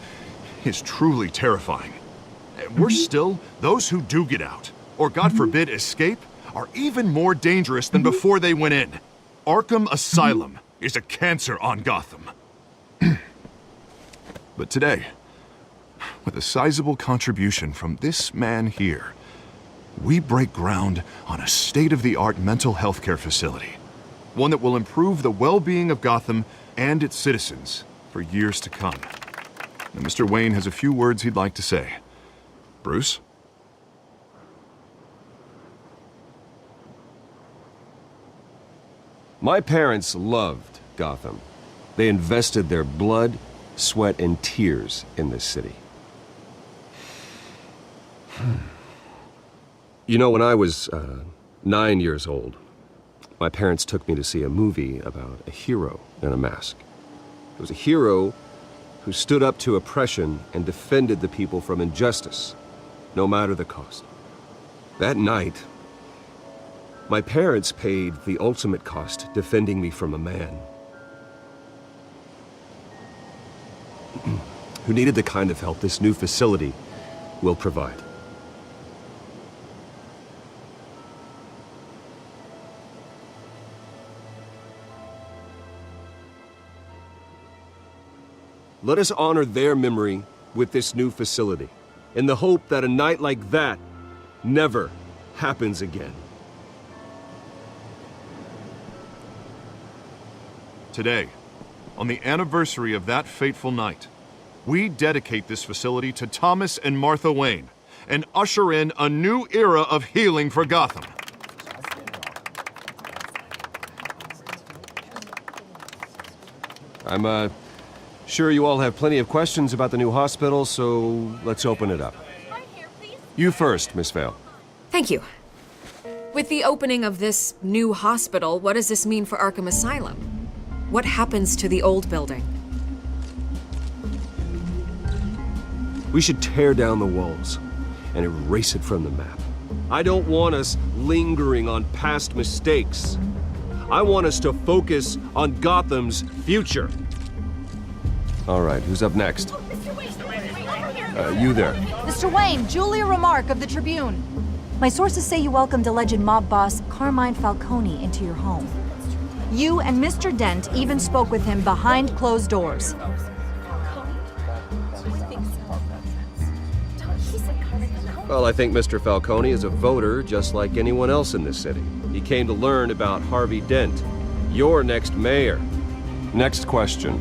is truly terrifying. Worse still, those who do get out, or God forbid escape, are even more dangerous than before they went in. Arkham Asylum is a cancer on Gotham. But today, with a sizable contribution from this man here, we break ground on a state-of-the-art mental health care facility. One that will improve the well-being of Gotham and its citizens for years to come. Now, Mr. Wayne has a few words he'd like to say. Bruce?
My parents loved Gotham. They invested their blood, sweat, and tears in this city. You know, when I was 9 years old, my parents took me to see a movie about a hero in a mask. It was a hero who stood up to oppression and defended the people from injustice, no matter the cost. That night, My parents paid the ultimate cost defending me from a man who needed the kind of help this new facility will provide. Let us honor their memory with this new facility, in the hope that a night like that never happens again.
Today, on the anniversary of that fateful night, we dedicate this facility to Thomas and Martha Wayne and usher in a new era of healing for Gotham.
I'm sure you all have plenty of questions about the new hospital, so let's open it up. You first, Miss Vale.
Thank you. With the opening of this new hospital, what does this mean for Arkham Asylum? What happens to the old building?
We should tear down the walls and erase it from the map. I don't want us lingering on past mistakes. I want us to focus on Gotham's future. All right, who's up next? You there.
Mr. Wayne, Julia Remark of the Tribune. My sources say you welcomed alleged mob boss Carmine Falcone into your home. You and Mr. Dent even spoke with him behind closed doors.
Well, I think Mr. Falcone is a voter just like anyone else in this city. He came to learn about Harvey Dent, your next mayor. Next question.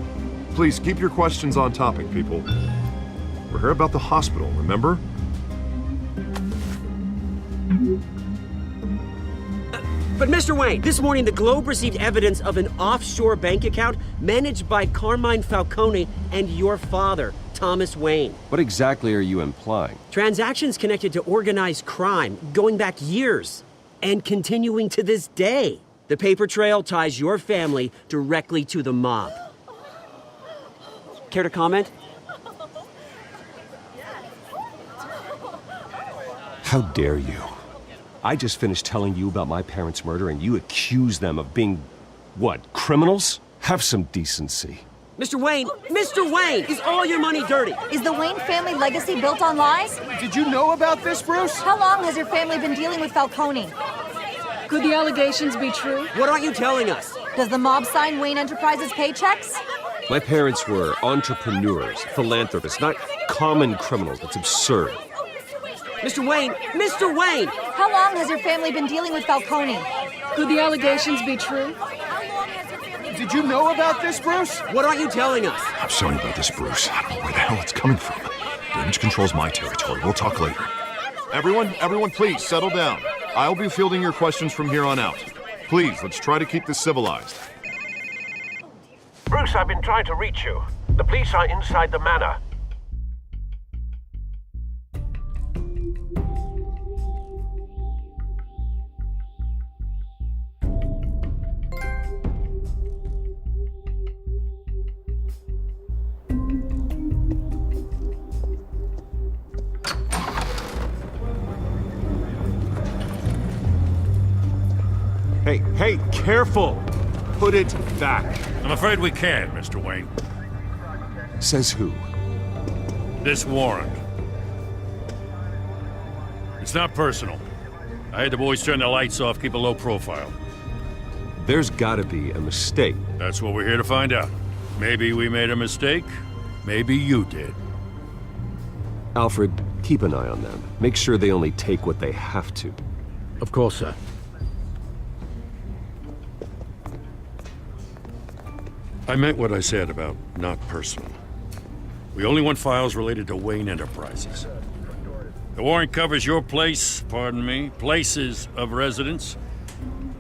Please keep your questions on topic, people. We're here about the hospital, remember?
But Mr. Wayne, this morning the Globe received evidence of an offshore bank account managed by Carmine Falcone and your father, Thomas Wayne.
What exactly are you implying?
Transactions connected to organized crime going back years and continuing to this day. The paper trail ties your family directly to the mob. Care to comment?
How dare you? I just finished telling you about my parents' murder and you accuse them of being, what, criminals? Have some decency.
Mr. Wayne, is all your money dirty?
Is the Wayne family legacy built on lies?
Did you know about this, Bruce?
How long has your family been dealing with Falcone?
Could the allegations be true?
What aren't you telling us?
Does the mob sign Wayne Enterprises paychecks?
My parents were entrepreneurs, philanthropists, not common criminals. That's absurd.
Mr. Wayne!
How long has your family been dealing with Falcone?
Could the allegations be true?
Did you know about this, Bruce?
What aren't you telling us?
I'm sorry about this, Bruce. I don't know where the hell it's coming from. Damage control's my territory. We'll talk later. Everyone, please settle down. I'll be fielding your questions from here on out. Please, let's try to keep this civilized.
Bruce, I've been trying to reach you. The police are inside the manor.
Hey, careful! Put it back.
I'm afraid we can't, Mr. Wayne.
Says who?
This warrant. It's not personal. I had the boys turn the lights off, keep a low profile.
There's gotta be a mistake.
That's what we're here to find out. Maybe we made a mistake. Maybe you did.
Alfred, keep an eye on them. Make sure they only take what they have to.
Of course, sir.
I meant what I said about not personal. We only want files related to Wayne Enterprises. The warrant covers your places of residence,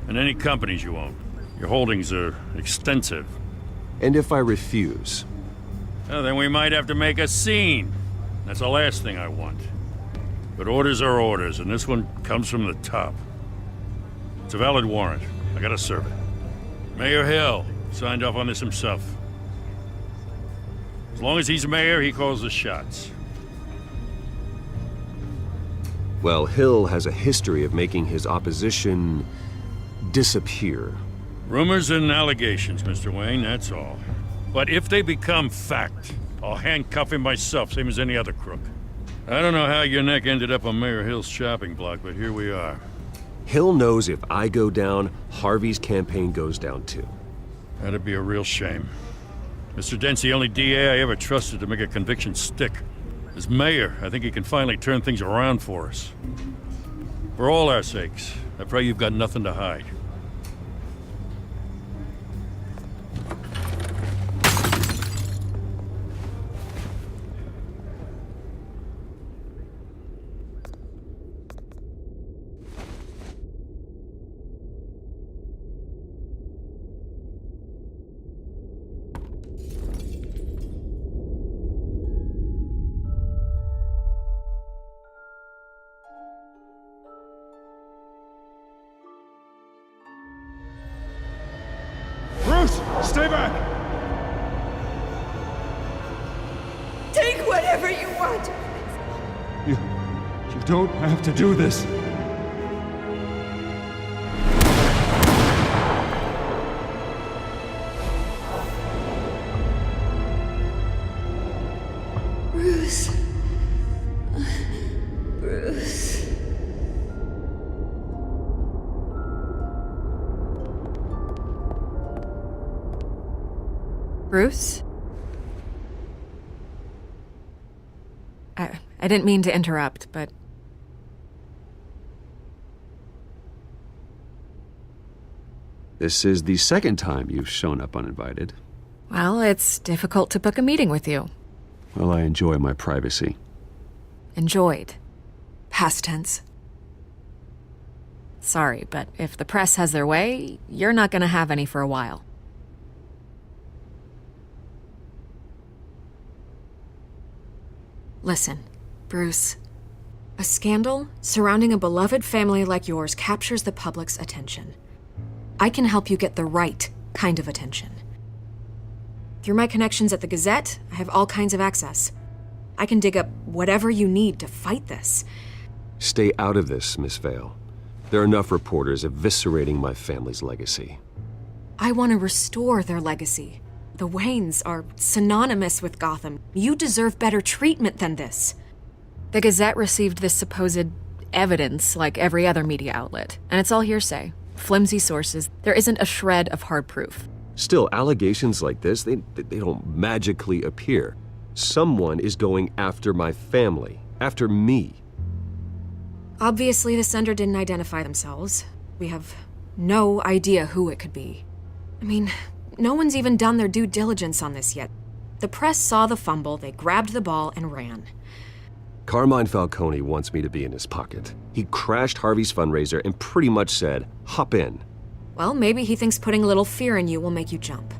and any companies you own. Your holdings are extensive.
And if I refuse?
Well, then we might have to make a scene. That's the last thing I want. But orders are orders, and this one comes from the top. It's a valid warrant. I gotta serve it. Mayor Hill signed off on this himself. As long as he's mayor, he calls the shots.
Well, Hill has a history of making his opposition disappear.
Rumors and allegations, Mr. Wayne, that's all. But if they become fact, I'll handcuff him myself, same as any other crook. I don't know how your neck ended up on Mayor Hill's shopping block, but here we are.
Hill knows if I go down, Harvey's campaign goes down too.
That'd be a real shame. Mr. Dent's the only DA I ever trusted to make a conviction stick. As mayor, I think he can finally turn things around for us. For all our sakes, I pray you've got nothing to hide.
Stay back!
Take whatever you want!
You don't have to do this.
Bruce. Bruce.
Bruce? I didn't mean to interrupt, but...
This is the second time you've shown up uninvited.
Well, it's difficult to book a meeting with you.
Well, I enjoy my privacy.
Enjoyed. Past tense. Sorry, but if the press has their way, you're not gonna have any for a while. Listen, Bruce. A scandal surrounding a beloved family like yours captures the public's attention. I can help you get the right kind of attention. Through my connections at the Gazette, I have all kinds of access. I can dig up whatever you need to fight this.
Stay out of this, Miss Vale. There are enough reporters eviscerating my family's legacy.
I want to restore their legacy. The Waynes are synonymous with Gotham. You deserve better treatment than this. The Gazette received this supposed evidence like every other media outlet, and it's all hearsay. Flimsy sources. There isn't a shred of hard proof.
Still, allegations like this, they don't magically appear. Someone is going after my family, after me.
Obviously, the sender didn't identify themselves. We have no idea who it could be. I mean, no one's even done their due diligence on this yet. The press saw the fumble, they grabbed the ball and ran.
Carmine Falcone wants me to be in his pocket. He crashed Harvey's fundraiser and pretty much said, hop in.
Well, maybe he thinks putting a little fear in you will make you jump.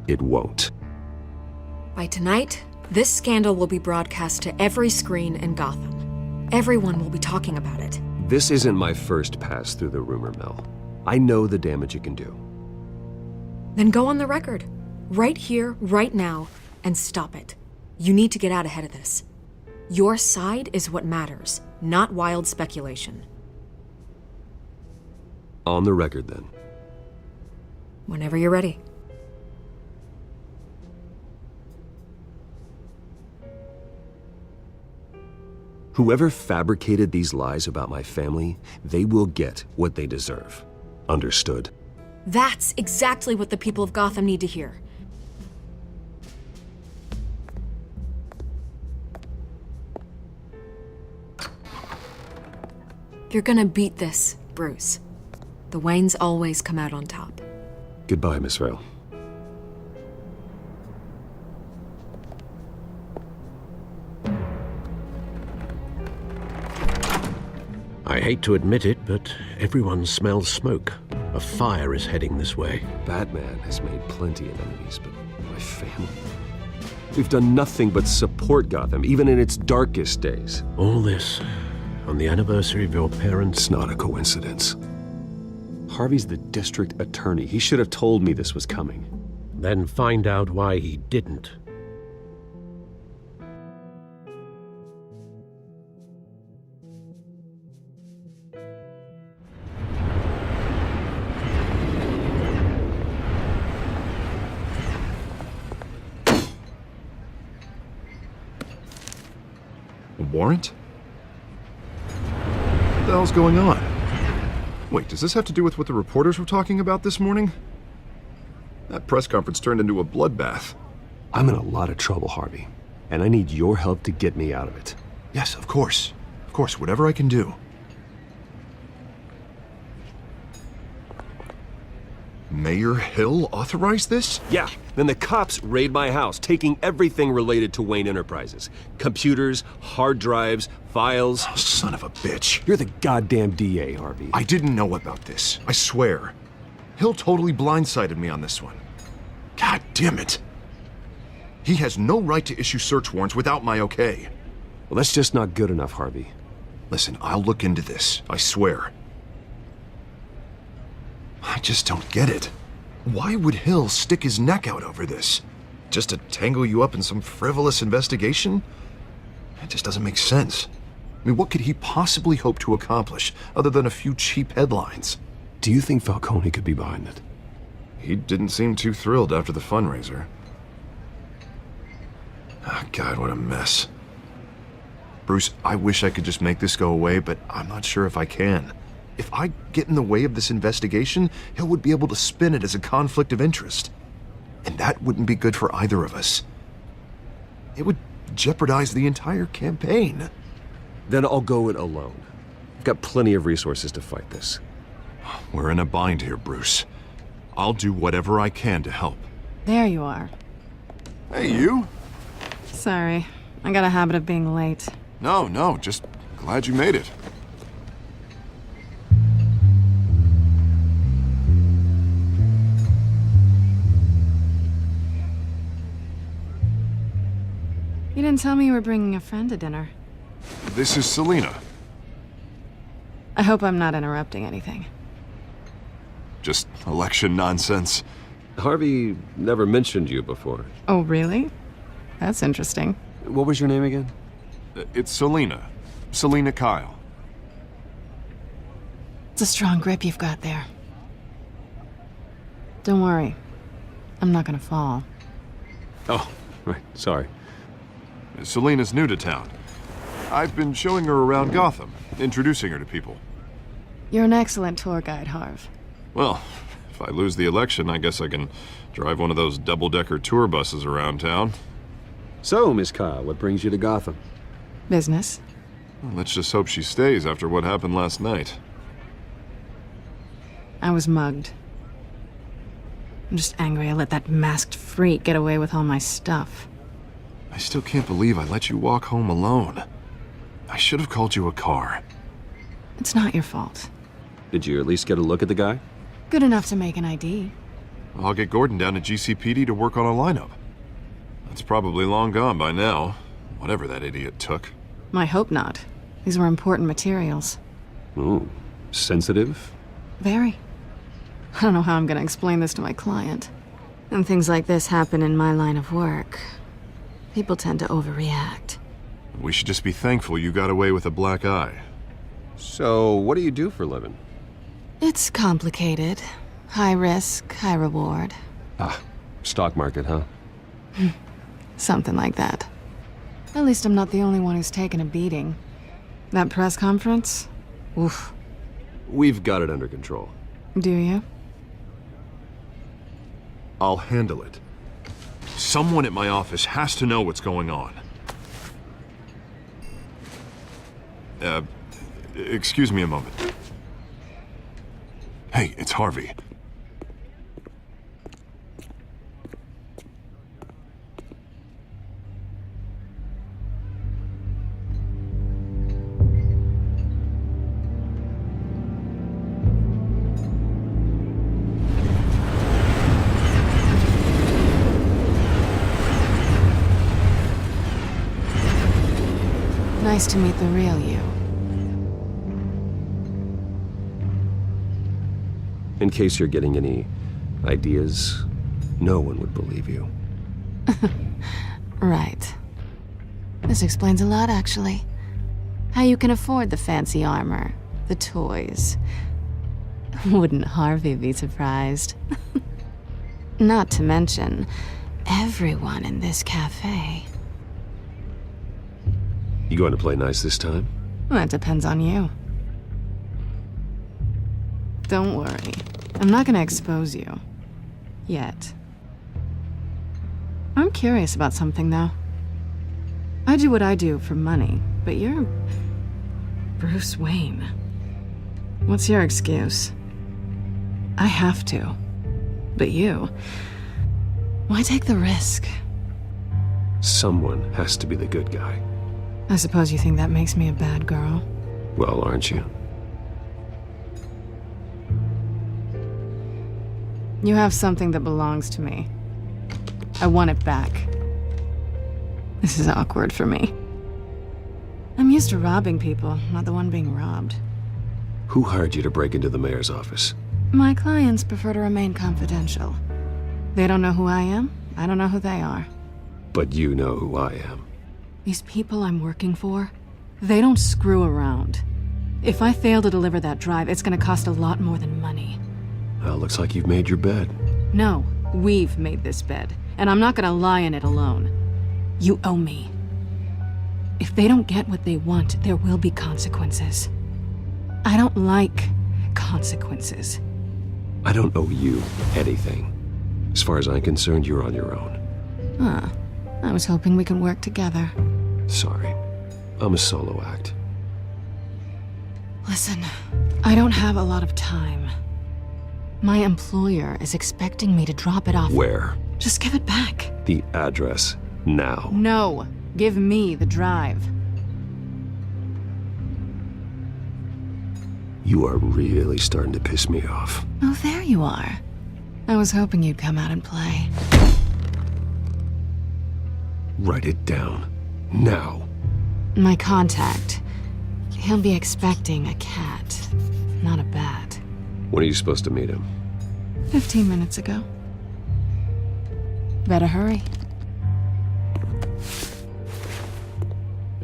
It won't.
By tonight, this scandal will be broadcast to every screen in Gotham. Everyone will be talking about it.
This isn't my first pass through the rumor mill. I know the damage it can do.
Then go on the record. Right here, right now, and stop it. You need to get out ahead of this. Your side is what matters, not wild speculation.
On the record, then.
Whenever you're ready.
Whoever fabricated these lies about my family, they will get what they deserve. Understood?
That's exactly what the people of Gotham need to hear. You're gonna beat this, Bruce. The Waynes always come out on top.
Goodbye, Miss Vale.
I hate to admit it, but everyone smells smoke. A fire is heading this way.
Batman has made plenty of enemies, but my family... We've done nothing but support Gotham, even in its darkest days.
All this on the anniversary of your parents'...
It's not a coincidence. Harvey's the district attorney. He should have told me this was coming.
Then find out why he didn't.
warrant? What the hell's going on? Wait, does this have to do with what the reporters were talking about this morning? That press conference turned into a bloodbath.
I'm in a lot of trouble, Harvey, and I need your help to get me out of it.
Yes, of course. Of course, whatever I can do. Mayor Hill authorized this?
Yeah, then the cops raid my house, taking everything related to Wayne Enterprises. Computers, hard drives, files.
Oh, son of a bitch.
You're the goddamn DA, Harvey.
I didn't know about this, I swear. Hill totally blindsided me on this one. God damn it. He has no right to issue search warrants without my okay.
Well, that's just not good enough, Harvey.
Listen, I'll look into this, I swear. I just don't get it. Why would Hill stick his neck out over this? Just to tangle you up in some frivolous investigation? It just doesn't make sense. I mean, what could he possibly hope to accomplish other than a few cheap headlines?
Do you think Falcone could be behind it?
He didn't seem too thrilled after the fundraiser. Oh, God, what a mess. Bruce, I wish I could just make this go away, but I'm not sure if I can. If I get in the way of this investigation, Hill would be able to spin it as a conflict of interest. And that wouldn't be good for either of us. It would jeopardize the entire campaign.
Then I'll go it alone. I've got plenty of resources to fight this.
We're in a bind here, Bruce. I'll do whatever I can to help.
There you are.
Hey, you?
Sorry. I got a habit of being late.
No, just glad you made it.
You didn't tell me you were bringing a friend to dinner.
This is Selina.
I hope I'm not interrupting anything.
Just election nonsense.
Harvey never mentioned you before.
Oh, really? That's interesting.
What was your name again?
It's Selina. Selina Kyle.
It's a strong grip you've got there. Don't worry. I'm not gonna fall.
Oh, right. Sorry.
Selina's new to town. I've been showing her around Gotham, introducing her to people.
You're an excellent tour guide, Harv.
Well, if I lose the election, I guess I can drive one of those double-decker tour buses around town.
So, Miss Kyle, what brings you to Gotham?
Business.
Well, let's just hope she stays after what happened last night.
I was mugged. I'm just angry I let that masked freak get away with all my stuff.
I still can't believe I let you walk home alone. I should have called you a car.
It's not your fault.
Did you at least get a look at the guy?
Good enough to make an ID.
I'll get Gordon down to GCPD to work on a lineup. That's probably long gone by now, whatever that idiot took.
I hope not. These were important materials.
Ooh, sensitive?
Very. I don't know how I'm gonna explain this to my client. And things like this happen in my line of work. People tend to overreact.
We should just be thankful you got away with a black eye.
So, what do you do for a living?
It's complicated. High risk, high reward.
Ah, stock market, huh?
Something like that. At least I'm not the only one who's taken a beating. That press conference? Oof.
We've got it under control.
Do you?
I'll handle it. Someone at my office has to know what's going on. Excuse me a moment. Hey, it's Harvey.
Nice to meet the real you.
In case you're getting any ideas, no one would believe you.
Right. This explains a lot, actually. How you can afford the fancy armor, the toys. Wouldn't Harvey be surprised? Not to mention, everyone in this cafe.
You going to play nice this time?
Well, that depends on you. Don't worry. I'm not gonna expose you. Yet. I'm curious about something, though. I do what I do for money, but you're... Bruce Wayne. What's your excuse? I have to. But you... Why take the risk?
Someone has to be the good guy.
I suppose you think that makes me a bad girl?
Well, aren't you?
You have something that belongs to me. I want it back. This is awkward for me. I'm used to robbing people, not the one being robbed.
Who hired you to break into the mayor's office?
My clients prefer to remain confidential. They don't know who I am, I don't know who they are.
But you know who I am.
These people I'm working for, they don't screw around. If I fail to deliver that drive, it's gonna cost a lot more than money.
Well, looks like you've made your bed.
No, we've made this bed, and I'm not gonna lie in it alone. You owe me. If they don't get what they want, there will be consequences. I don't like consequences.
I don't owe you anything. As far as I'm concerned, you're on your own.
Huh. I was hoping we could work together.
Sorry. I'm a solo act.
Listen, I don't have a lot of time. My employer is expecting me to drop it off.
Where?
Just give it back.
The address, now.
No, give me the drive.
You are really starting to piss me off.
Oh, there you are. I was hoping you'd come out and play.
Write it down. Now.
My contact. He'll be expecting a cat, not a bat.
When are you supposed to meet him?
15 minutes ago. Better hurry.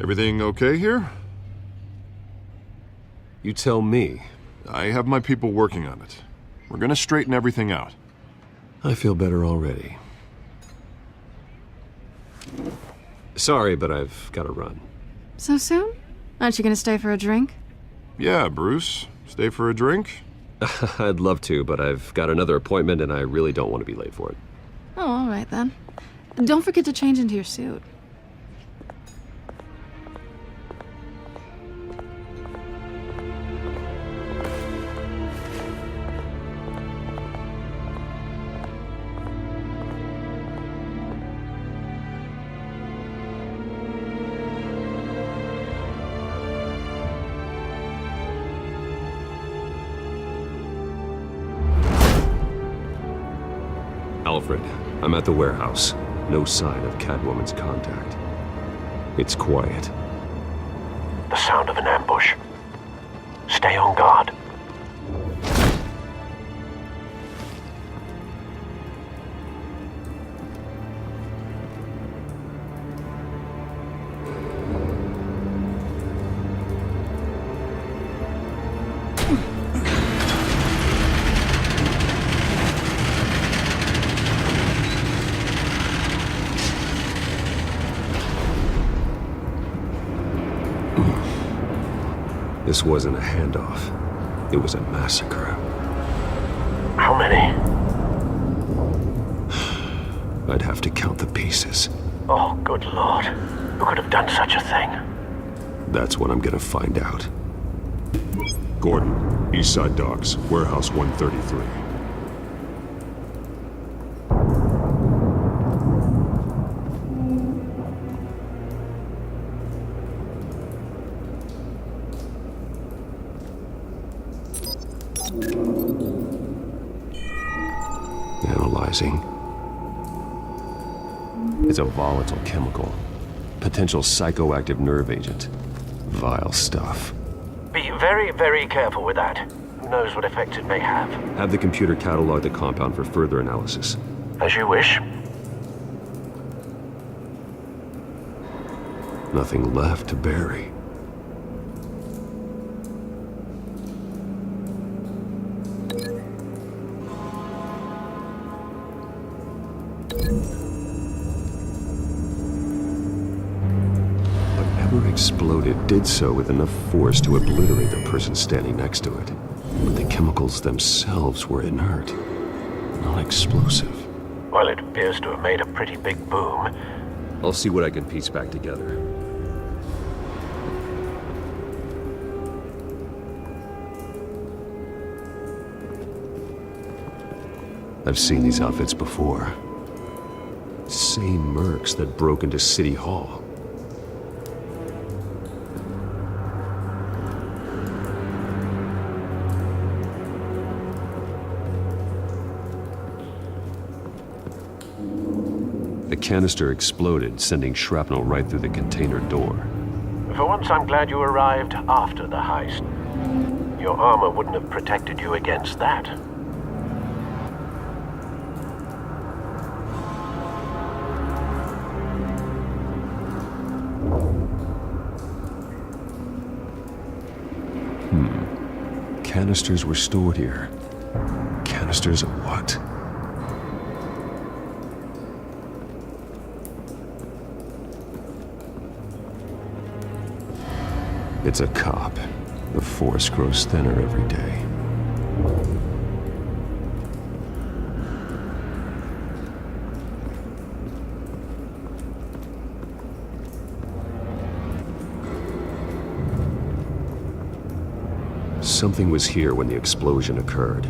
Everything okay here?
You tell me.
I have my people working on it. We're gonna straighten everything out.
I feel better already. Sorry, but I've got to run.
So soon? Aren't you gonna stay for a drink?
Yeah, Bruce. Stay for a drink?
I'd love to, but I've got another appointment and I really don't want to be late for it.
Oh, all right then. Don't forget to change into your suit.
Alfred, I'm at the warehouse. No sign of Catwoman's contact. It's quiet.
The sound of an ambush. Stay on guard.
This wasn't a handoff. It was a massacre.
How many?
I'd have to count the pieces.
Oh, good lord. Who could have done such a thing?
That's what I'm gonna find out.
Gordon, Eastside Docks, Warehouse 133.
Analyzing. It's a volatile chemical. Potential psychoactive nerve agent. Vile stuff.
Be very, very careful with that. Who knows what effects it may have.
Have the computer catalog the compound for further analysis.
As you wish.
Nothing left to bury. Whatever exploded did so with enough force to obliterate the person standing next to it. But the chemicals themselves were inert, not explosive.
Well, it appears to have made a pretty big boom.
I'll see what I can piece back together.
I've seen these outfits before. Same mercs that broke into City Hall. The canister exploded, sending shrapnel right through the container door.
For once, I'm glad you arrived after the heist. Your armor wouldn't have protected you against that.
Canisters were stored here. Canisters of what? It's a cop. The force grows thinner every day. Something was here when the explosion occurred.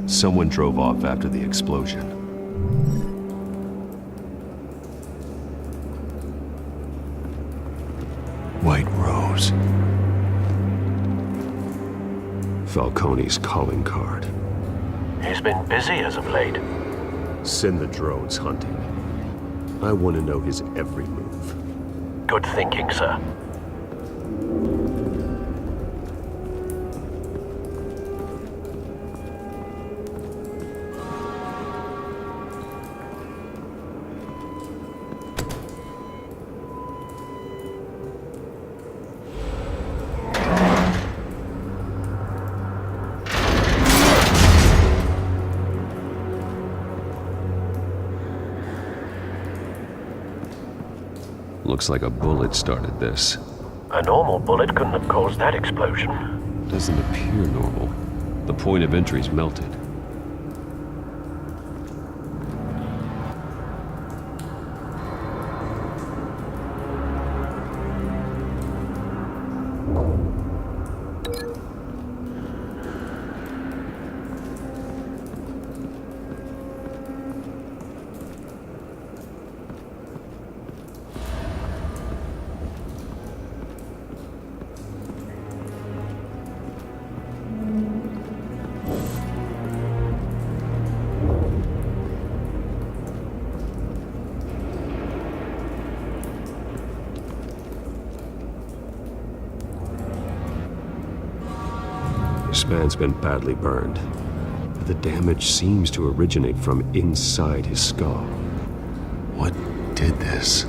Someone drove off after the explosion. White Rose. Falcone's calling card.
He's been busy as of late.
Send the drones hunting. I want to know his every move.
Good thinking, sir.
Looks like a bullet started this.
A normal bullet couldn't have caused that explosion.
Doesn't appear normal. The point of entry's melted. This man's been badly burned. But the damage seems to originate from inside his skull. What did this?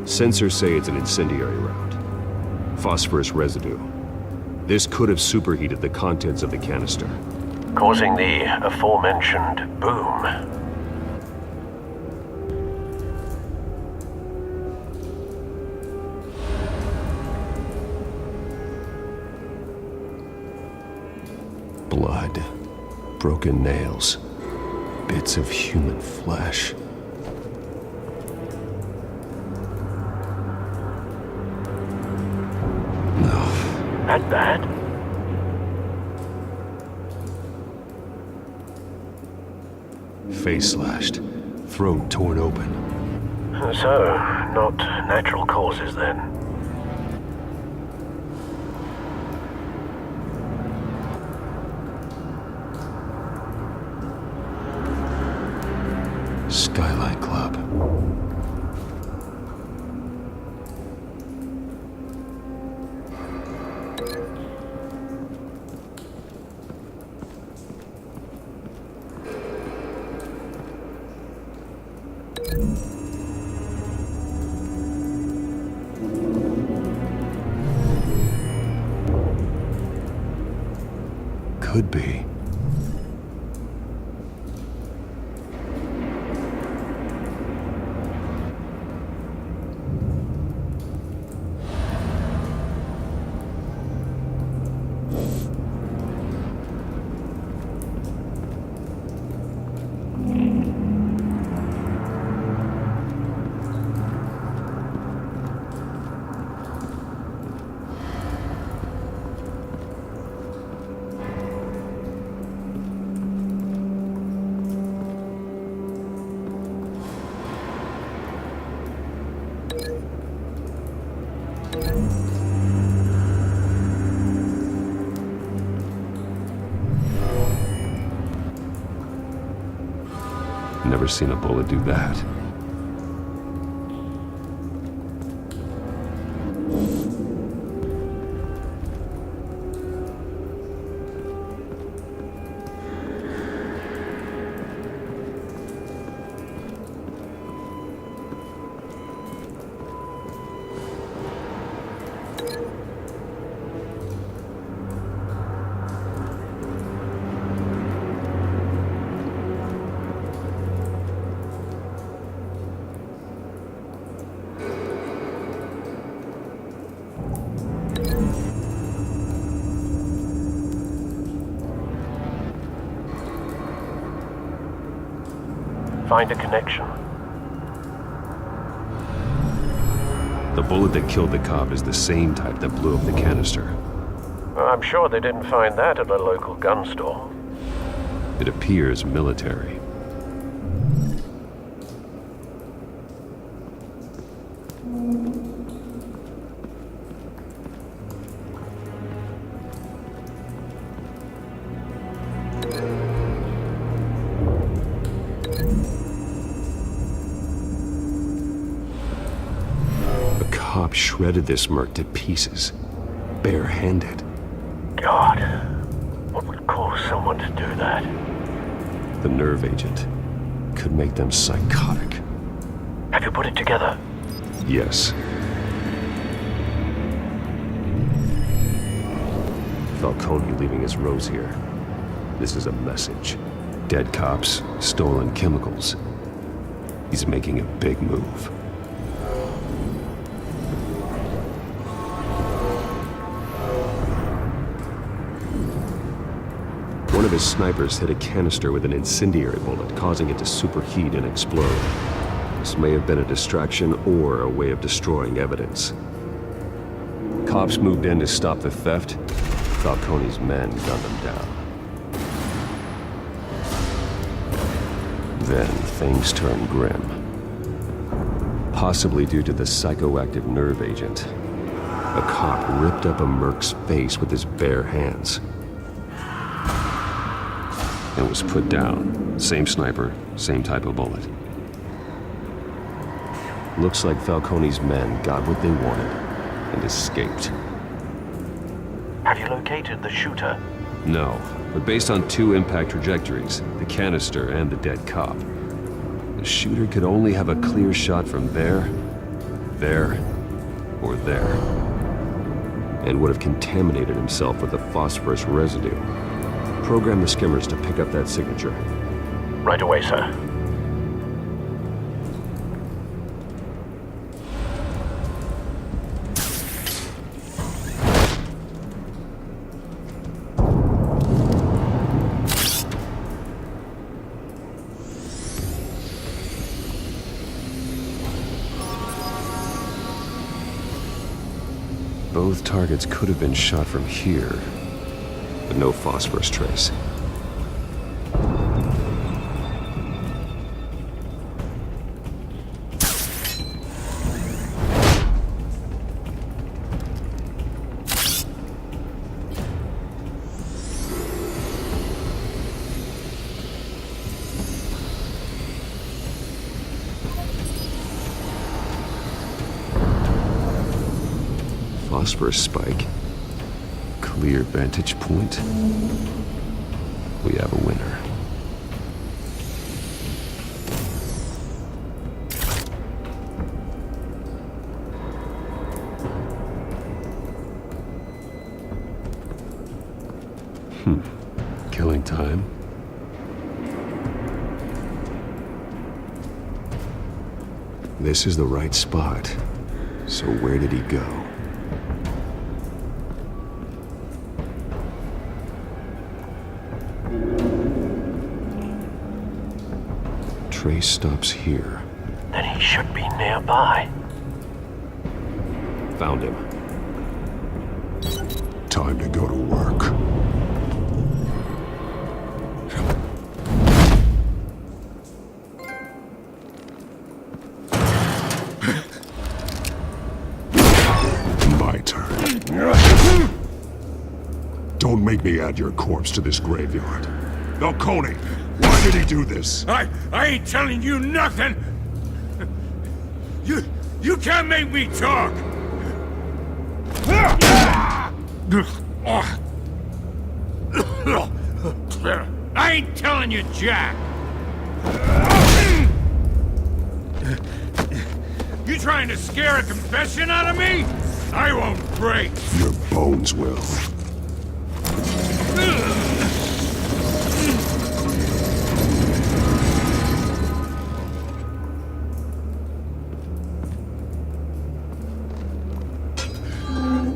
Sensors say it's an incendiary round. Phosphorus residue. This could have superheated the contents of the canister,
causing the aforementioned boom.
Blood, broken nails, bits of human flesh.
That bad?
Face slashed, throat torn open.
So, not natural causes then.
Skylight Club. Could be. Never seen a bullet do that.
Find a connection.
The bullet that killed the cop is the same type that blew up the canister.
I'm sure they didn't find that at a local gun store.
It appears military. Cop shredded this merc to pieces, bare-handed.
God, what would cause someone to do that?
The nerve agent could make them psychotic.
Have you put it together?
Yes. Falcone leaving his rose here. This is a message. Dead cops, stolen chemicals. He's making a big move. One of his snipers hit a canister with an incendiary bullet, causing it to superheat and explode. This may have been a distraction or a way of destroying evidence. Cops moved in to stop the theft. Falcone's men gunned them down. Then things turned grim. Possibly due to the psychoactive nerve agent. A cop ripped up a merc's face with his bare hands. And was put down. Same sniper, same type of bullet. Looks like Falcone's men got what they wanted and escaped.
Have you located the shooter?
No, but based on two impact trajectories, the canister and the dead cop, the shooter could only have a clear shot from there, or there, and would have contaminated himself with the phosphorus residue. Program the skimmers to pick up that signature.
Right away, sir.
Both targets could have been shot from here, but no phosphorus trace.
phosphorus spike. Clear vantage point. We have a winner. Killing time. This is the right spot. So where did he go? Trace stops here.
Then he should be nearby.
Found him.
Time to go to work. My turn. Don't make me add your corpse to this graveyard. Falcone, why did he do this?
I ain't telling you nothing! You can't make me talk! I ain't telling you, Jack! You trying to scare a confession out of me? I won't break!
Your bones will.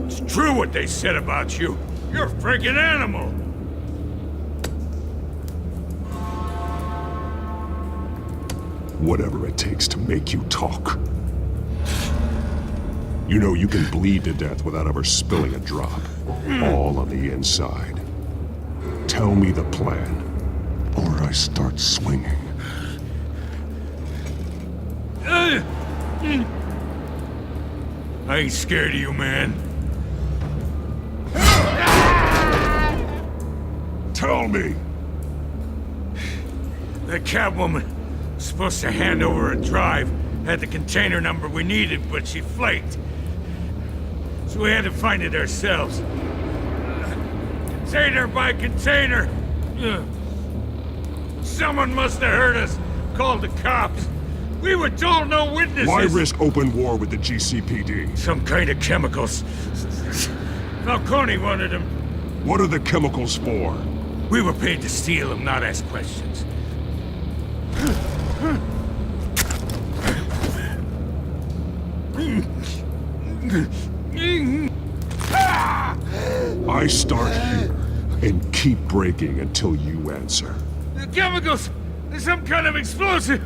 It's true what they said about you. You're a freaking animal!
Whatever it takes to make you talk. You know you can bleed to death without ever spilling a drop. All on the inside. Tell me the plan, or I start swinging.
I ain't scared of you, man.
Tell me!
That Catwoman was supposed to hand over a drive, had the container number we needed, but she flaked. So we had to find it ourselves. Container by container! Someone must have heard us, called the cops. We were told no witnesses!
Why risk open war with the GCPD?
Some kind of chemicals. Falcone wanted them.
What are the chemicals for?
We were paid to steal them, not ask questions.
I start here and keep breaking until you answer.
The chemicals! There's some kind of explosive!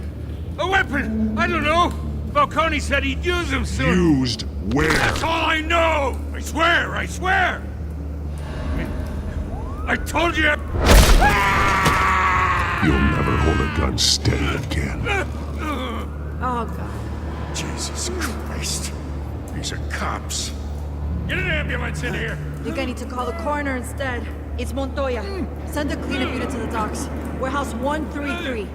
A weapon! I don't know! Falcone said he'd use them soon!
Used where?
That's all I know! I swear! I swear! I told you!
You'll never hold a gun steady again.
Oh, God.
Jesus Christ. These are cops. Get an ambulance in here!
You're gonna need to call the coroner instead. It's Montoya. Send a cleanup unit to the docks. Warehouse 133.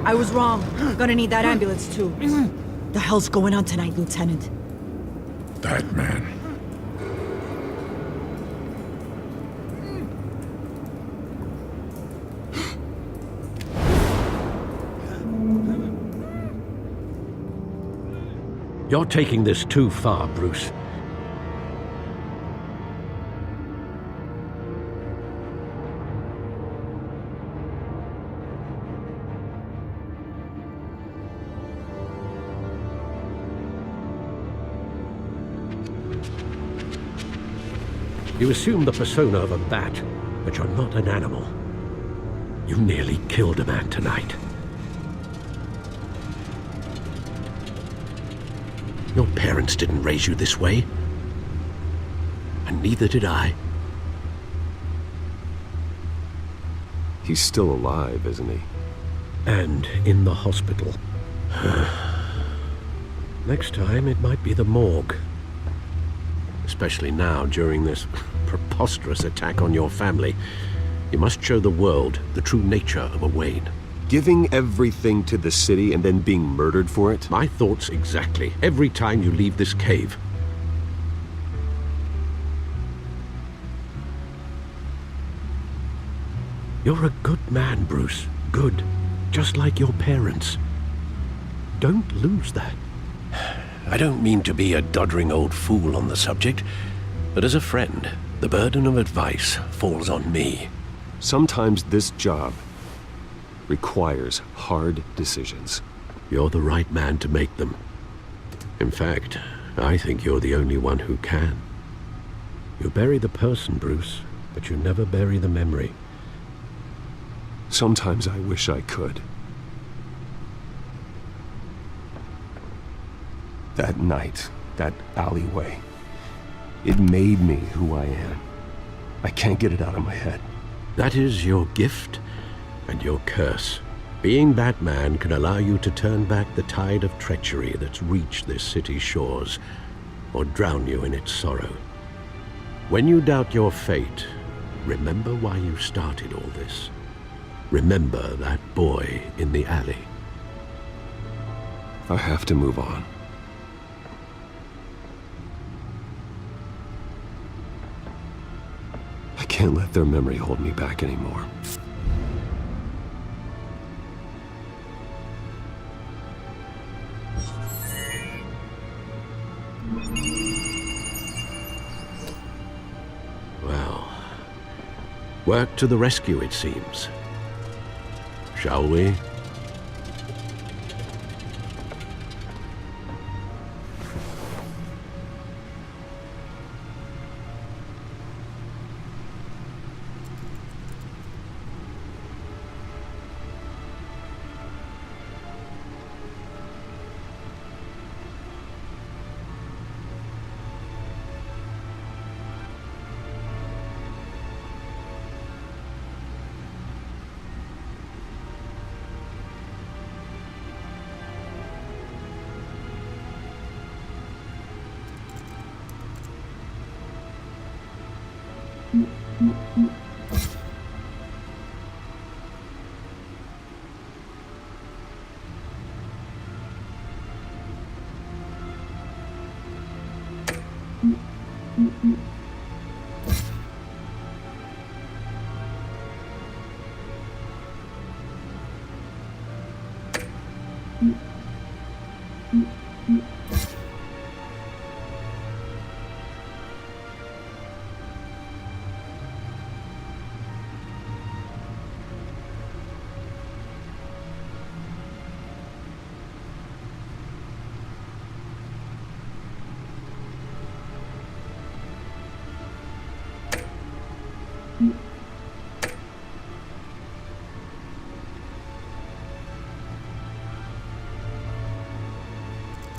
I was wrong. Gonna need that ambulance too. The hell's going on tonight, Lieutenant?
That man.
You're taking this too far, Bruce. You assume the persona of a bat, but you're not an animal. You nearly killed a man tonight. Your parents didn't raise you this way. And neither did I.
He's still alive, isn't he?
And in the hospital. Next time, it might be the morgue. Especially now, during this preposterous attack on your family. You must show the world the true nature of a Wayne.
Giving everything to the city and then being murdered for it?
My thoughts exactly. Every time you leave this cave. You're a good man, Bruce. Good. Just like your parents. Don't lose that. I don't mean to be a doddering old fool on the subject, but as a friend, the burden of advice falls on me.
Sometimes this job requires hard decisions.
You're the right man to make them. In fact, I think you're the only one who can. You bury the person, Bruce, but you never bury the memory.
Sometimes I wish I could. That night, that alleyway, it made me who I am. I can't get it out of my head.
That is your gift and your curse. Being Batman can allow you to turn back the tide of treachery that's reached this city's shores, or drown you in its sorrow. When you doubt your fate, remember why you started all this. Remember that boy in the alley.
I have to move on. I can't let their memory hold me back anymore.
Well, work to the rescue, it seems. Shall we?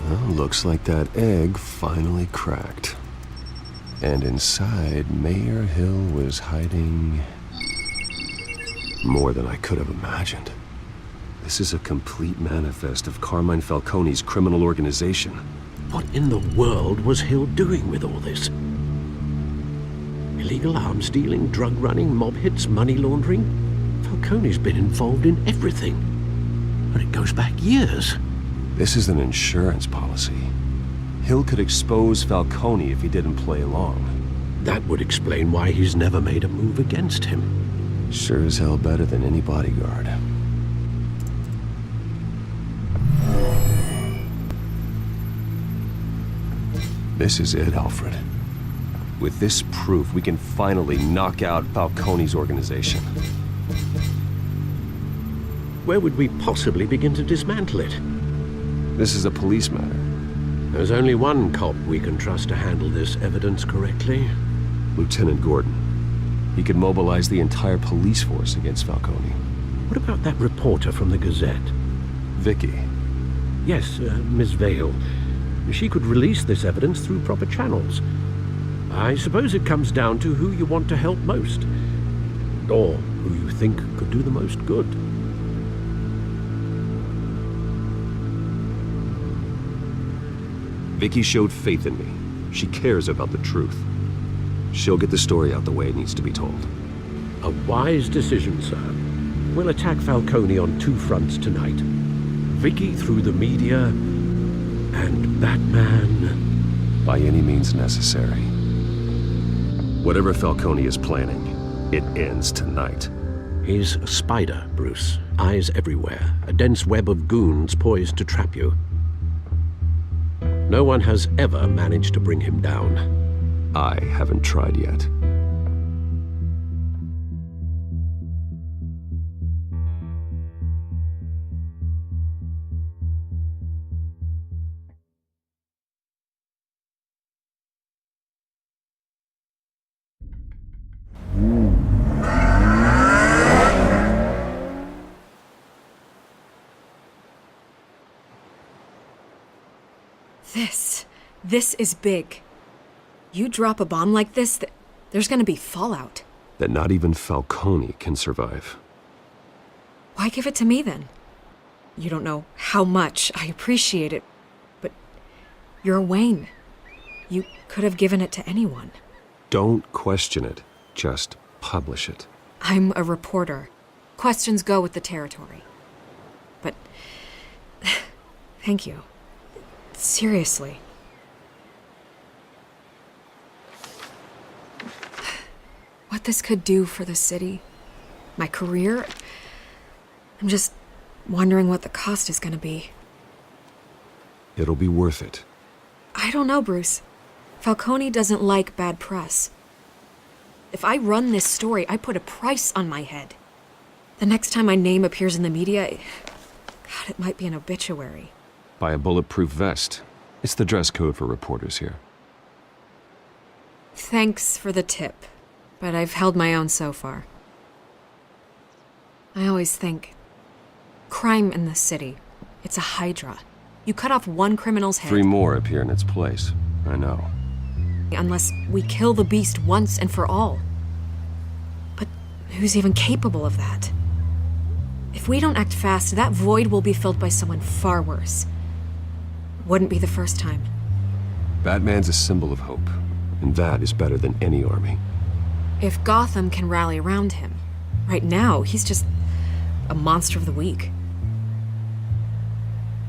Well, looks like that egg finally cracked. And inside, Mayor Hill was hiding more than I could have imagined. This is a complete manifest of Carmine Falcone's criminal organization.
What in the world was Hill doing with all this? Illegal arms dealing, drug running, mob hits, money laundering? Falcone's been involved in everything. And it goes back years.
This is an insurance policy. Hill could expose Falcone if he didn't play along.
That would explain why he's never made a move against him.
Sure as hell better than any bodyguard. This is it, Alfred. With this proof, we can finally knock out Falcone's organization.
Where would we possibly begin to dismantle it?
This is a police matter.
There's only one cop we can trust to handle this evidence correctly.
Lieutenant Gordon. He could mobilize the entire police force against Falcone.
What about that reporter from the Gazette?
Vicky.
Yes, Miss Vale. She could release this evidence through proper channels. I suppose it comes down to who you want to help most. Or who you think could do the most good.
Vicky showed faith in me. She cares about the truth. She'll get the story out the way it needs to be told.
A wise decision, sir. We'll attack Falcone on two fronts tonight. Vicky through the media, and Batman...
By any means necessary. Whatever Falcone is planning, it ends tonight.
He's a spider, Bruce. Eyes everywhere. A dense web of goons poised to trap you. No one has ever managed to bring him down.
I haven't tried yet.
This is big. You drop a bomb like this, there's gonna be fallout.
That not even Falcone can survive.
Why give it to me then? You don't know how much I appreciate it, but you're Wayne. You could have given it to anyone.
Don't question it. Just publish it.
I'm a reporter. Questions go with the territory. But thank you. Seriously. What this could do for the city, my career, I'm just wondering what the cost is gonna be.
It'll be worth it.
I don't know, Bruce. Falcone doesn't like bad press. If I run this story, I put a price on my head. The next time my name appears in the media, God, it might be an obituary.
Buy a bulletproof vest. It's the dress code for reporters here.
Thanks for the tip, but I've held my own so far. I always think, crime in the city, it's a hydra. You cut off one criminal's head.
3 more appear in its place. I know.
Unless we kill the beast once and for all. But who's even capable of that? If we don't act fast, that void will be filled by someone far worse. Wouldn't be the first time.
Batman's a symbol of hope, and that is better than any army.
If Gotham can rally around him, right now he's just a monster of the week.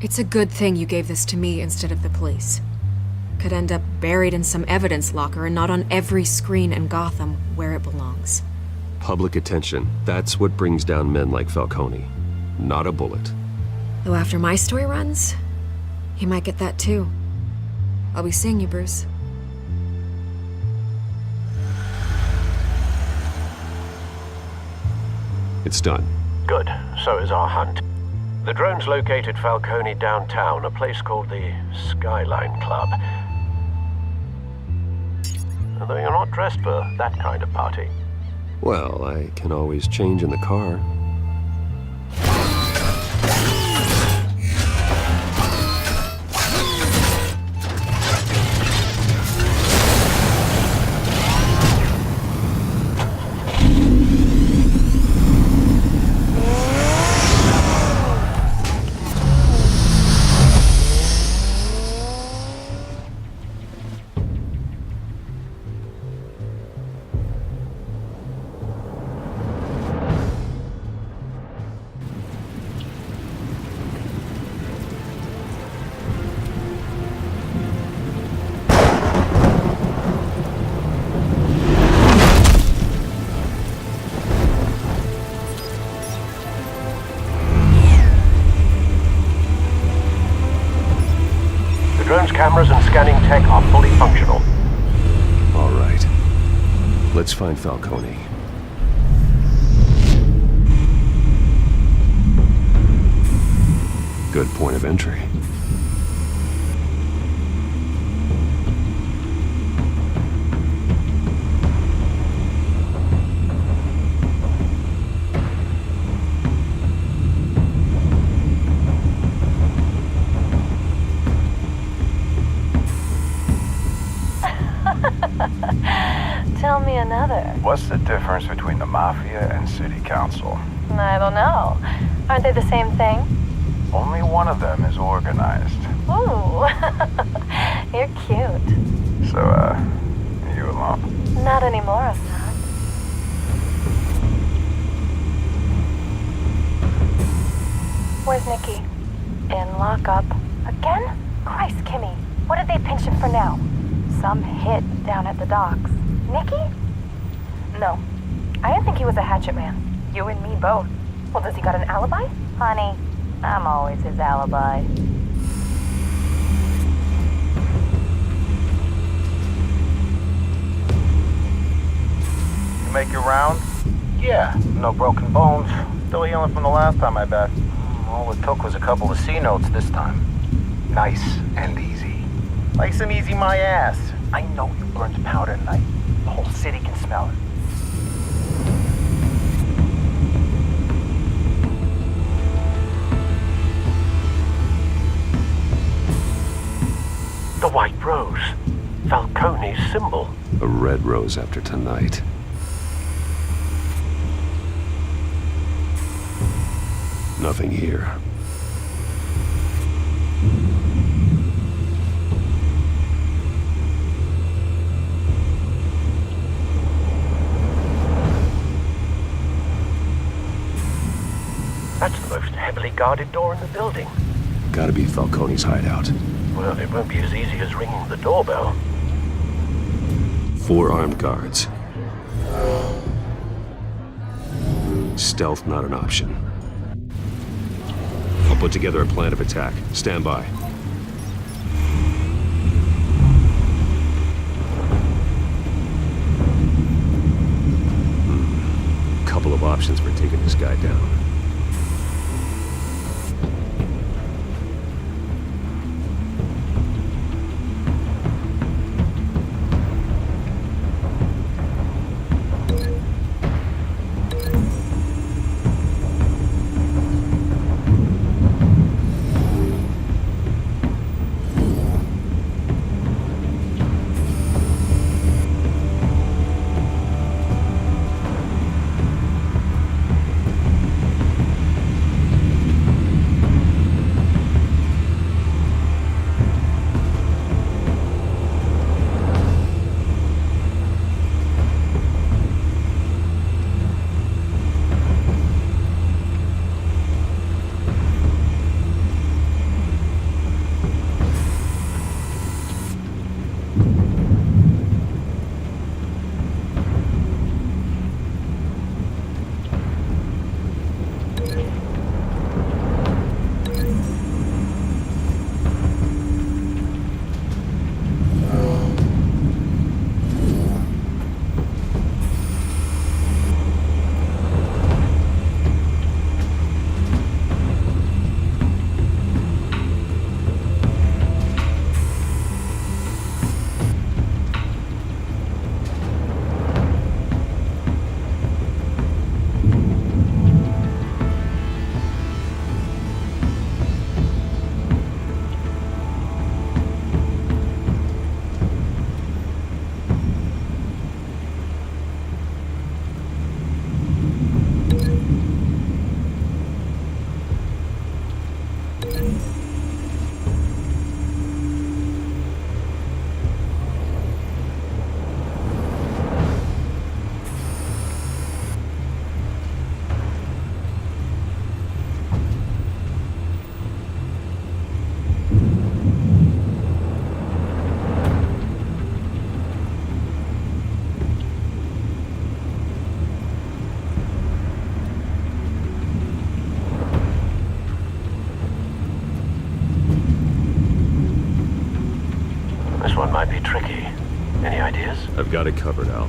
It's a good thing you gave this to me instead of the police. Could end up buried in some evidence locker and not on every screen in Gotham where it belongs.
Public attention, that's what brings down men like Falcone. Not a bullet.
Though after my story runs, he might get that too. I'll be seeing you, Bruce.
It's done.
Good. So is our hunt. The drones located Falcone downtown, a place called the Skyline Club. Although you're not dressed for that kind of party.
Well, I can always change in the car.
Cameras and scanning tech are fully functional.
All right. Let's find Falcone. Good point of entry.
Tell me another.
What's the difference between the Mafia and City Council?
I don't know. Aren't they the same thing?
Only one of them is organized.
Ooh, you're cute.
So, you alone?
Not anymore, I'm not. Where's Nikki? In lockup. Again? Christ, Kimmy. What did they pinch him for now? Some hit down at the docks. Nikki? No. I didn't think he was a hatchet man. You and me both. Well, does he got an alibi? Honey, I'm always his alibi.
You make your round? Yeah, no broken bones. Still healing from the last time, I bet. All it took was a couple of C notes this time. Nice and easy. Nice and easy my ass. I know you burned powder tonight. The whole city can smell it.
The white rose. Falcone's symbol.
A red rose after tonight. Nothing here.
That's the most heavily guarded door in the building.
Gotta be Falcone's hideout.
Well, it won't be as easy as ringing the doorbell.
4 armed guards. Stealth not an option. I'll put together a plan of attack. Stand by. Couple of options for taking this guy down.
This one might be tricky. Any ideas?
I've got it covered, Al.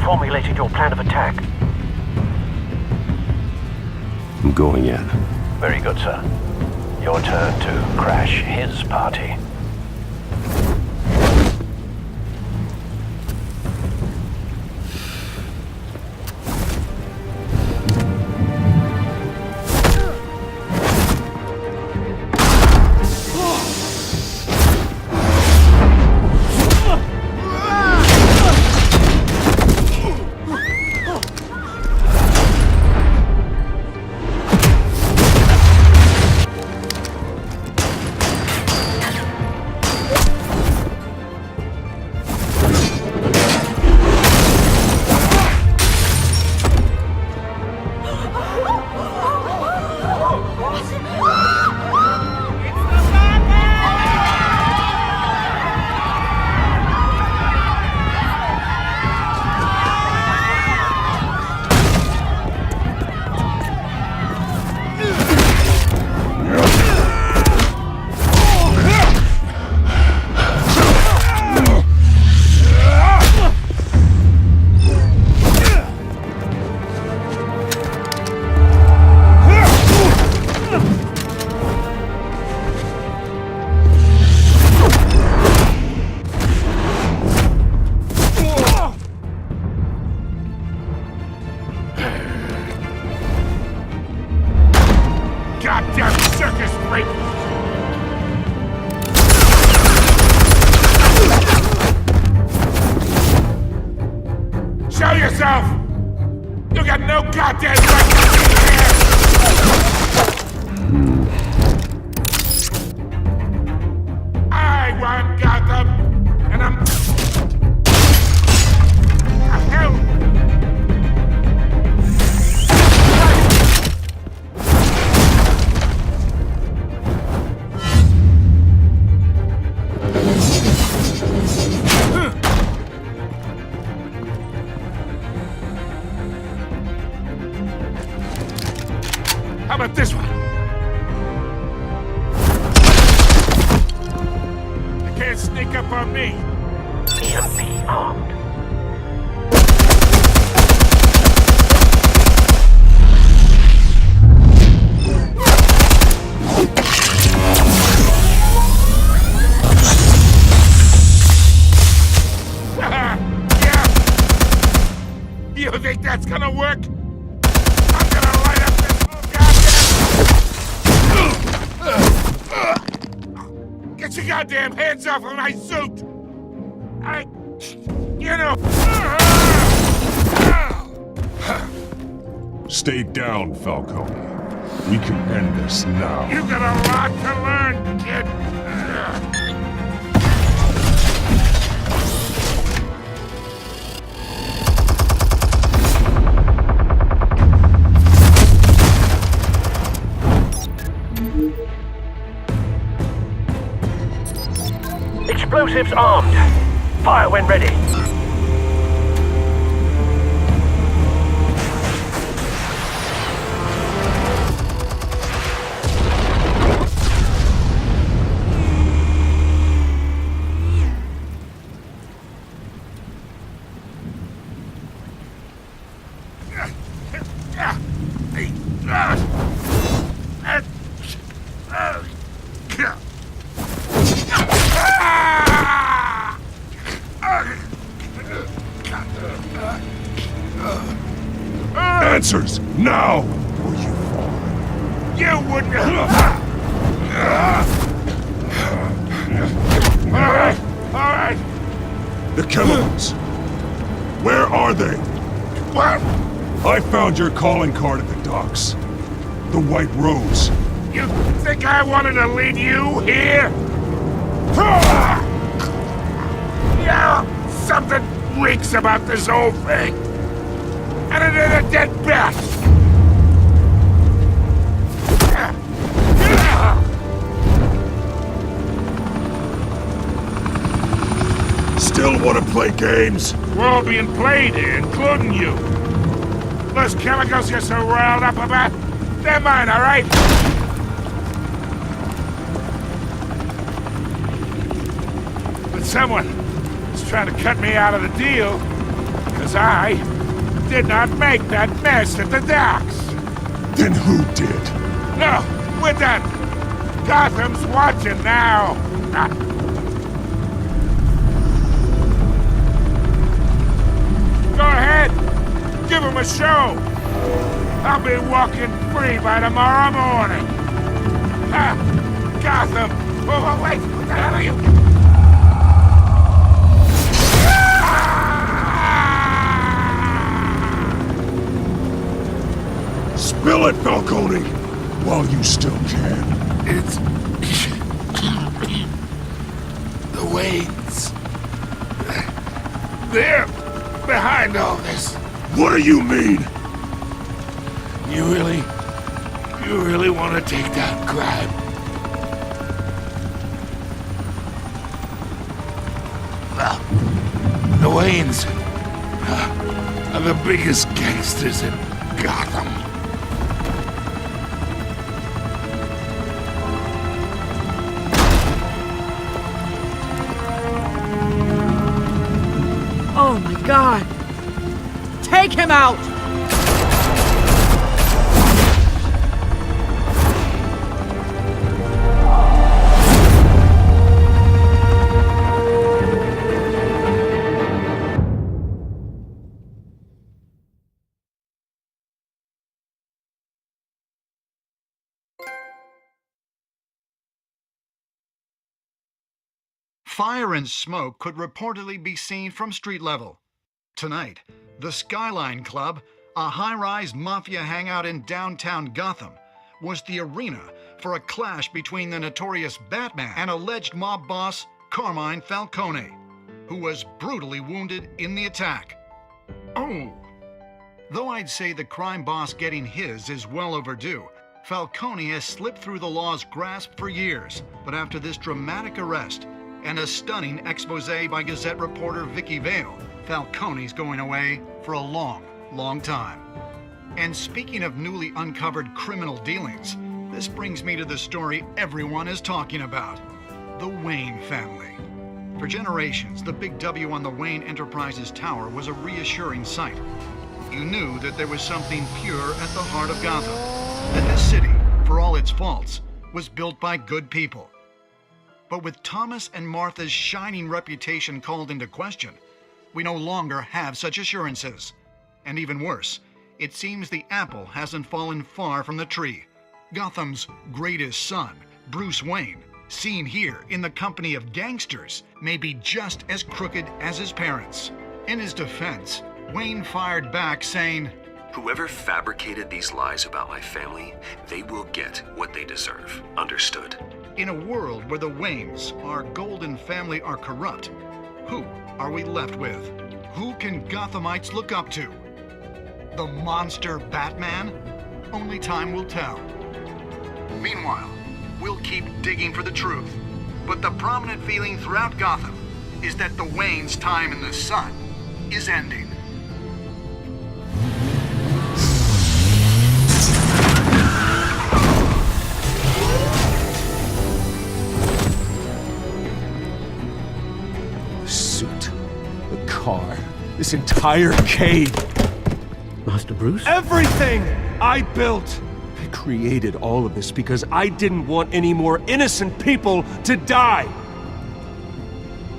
Formulated your plan of attack.
I'm going in.
Very good, sir. Your turn to crash his party.
yourself! You got no goddamn right to be here! I want Gotham, and I'm... The hell? How about this one? You can't sneak up on me.
EMP armed.
Yeah. You think that's gonna work? I'm gonna light up this whole goddamn... Get your goddamn hands off of my suit! You know...
Stay down, Falcone. We can end this now.
You got a lot to learn, kid.
Explosives armed. Fire when ready.
Answers, now! Or
You wouldn't... Alright.
The chemicals. Where are they?
What?
I found your calling card at the docks. The White Rose.
You think I wanted to lead you here? Yeah, something reeks about this whole thing. And it is a dead bat.
Still want to play games?
We're all being played here, including you. Those chemicals you're so riled up about, they're mine, all right? But someone is trying to cut me out of the deal, because I did not make that mess at the docks.
Then who did?
No, we're done. Gotham's watching now. Go ahead. Give him a show. I'll be walking free by tomorrow morning. Gotham. Oh, wait. What the hell are you?
Spill it, Falcone, while you still can.
It's... the Waynes. They're behind all this.
What do you mean?
You really want to take down crime? Well, the Waynes are the biggest gangsters in Gotham.
Oh my God! Take him out!
Fire and smoke could reportedly be seen from street level. Tonight, the Skyline Club, a high-rise mafia hangout in downtown Gotham, was the arena for a clash between the notorious Batman and alleged mob boss Carmine Falcone, who was brutally wounded in the attack. Oh! Though I'd say the crime boss getting his is well overdue, Falcone has slipped through the law's grasp for years. But after this dramatic arrest and a stunning expose by Gazette reporter Vicky Vale, Falcone's going away for a long, long time. And speaking of newly uncovered criminal dealings, this brings me to the story everyone is talking about: the Wayne family. For generations, the big W on the Wayne Enterprises Tower was a reassuring sight. You knew that there was something pure at the heart of Gotham, that this city, for all its faults, was built by good people. But with Thomas and Martha's shining reputation called into question, we no longer have such assurances. And even worse, it seems the apple hasn't fallen far from the tree. Gotham's greatest son, Bruce Wayne, seen here in the company of gangsters, may be just as crooked as his parents. In his defense, Wayne fired back saying,
"Whoever fabricated these lies about my family, they will get what they deserve. Understood?"
In a world where the Waynes, our golden family, are corrupt, who are we left with? Who can Gothamites look up to? The monster Batman? Only time will tell. Meanwhile, we'll keep digging for the truth. But the prominent feeling throughout Gotham is that the Waynes' time in the sun is ending.
The suit, the car, this entire cave.
Master Bruce?
Everything I built! I created all of this because I didn't want any more innocent people to die!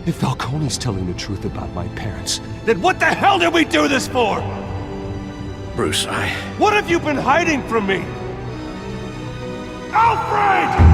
If Falcone's telling the truth about my parents, then what the hell did we do this for?
Bruce,
What have you been hiding from me? Alfred!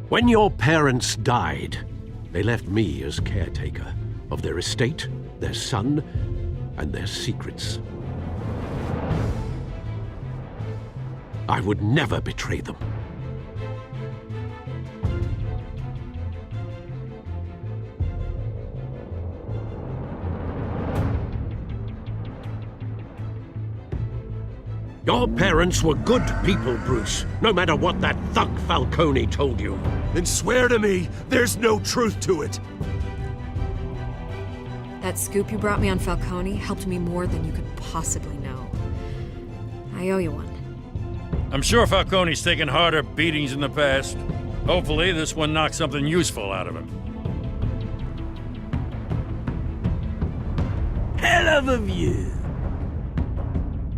When your parents died, they left me as caretaker of their estate, their son, and their secrets. I would never betray them. Your parents were good people, Bruce, no matter what that thug Falcone told you.
Then swear to me there's no truth to it.
That scoop you brought me on Falcone helped me more than you could possibly know. I owe you one.
I'm sure Falcone's taken harder beatings in the past. Hopefully, this one knocks something useful out of him.
Hell of a view.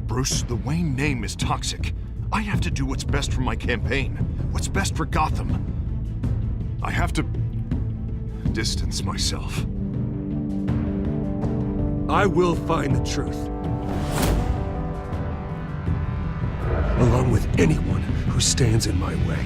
Bruce, the Wayne name is toxic. I have to do what's best for my campaign, what's best for Gotham. I have to distance myself.
I will find the truth. Along with anyone who stands in my way.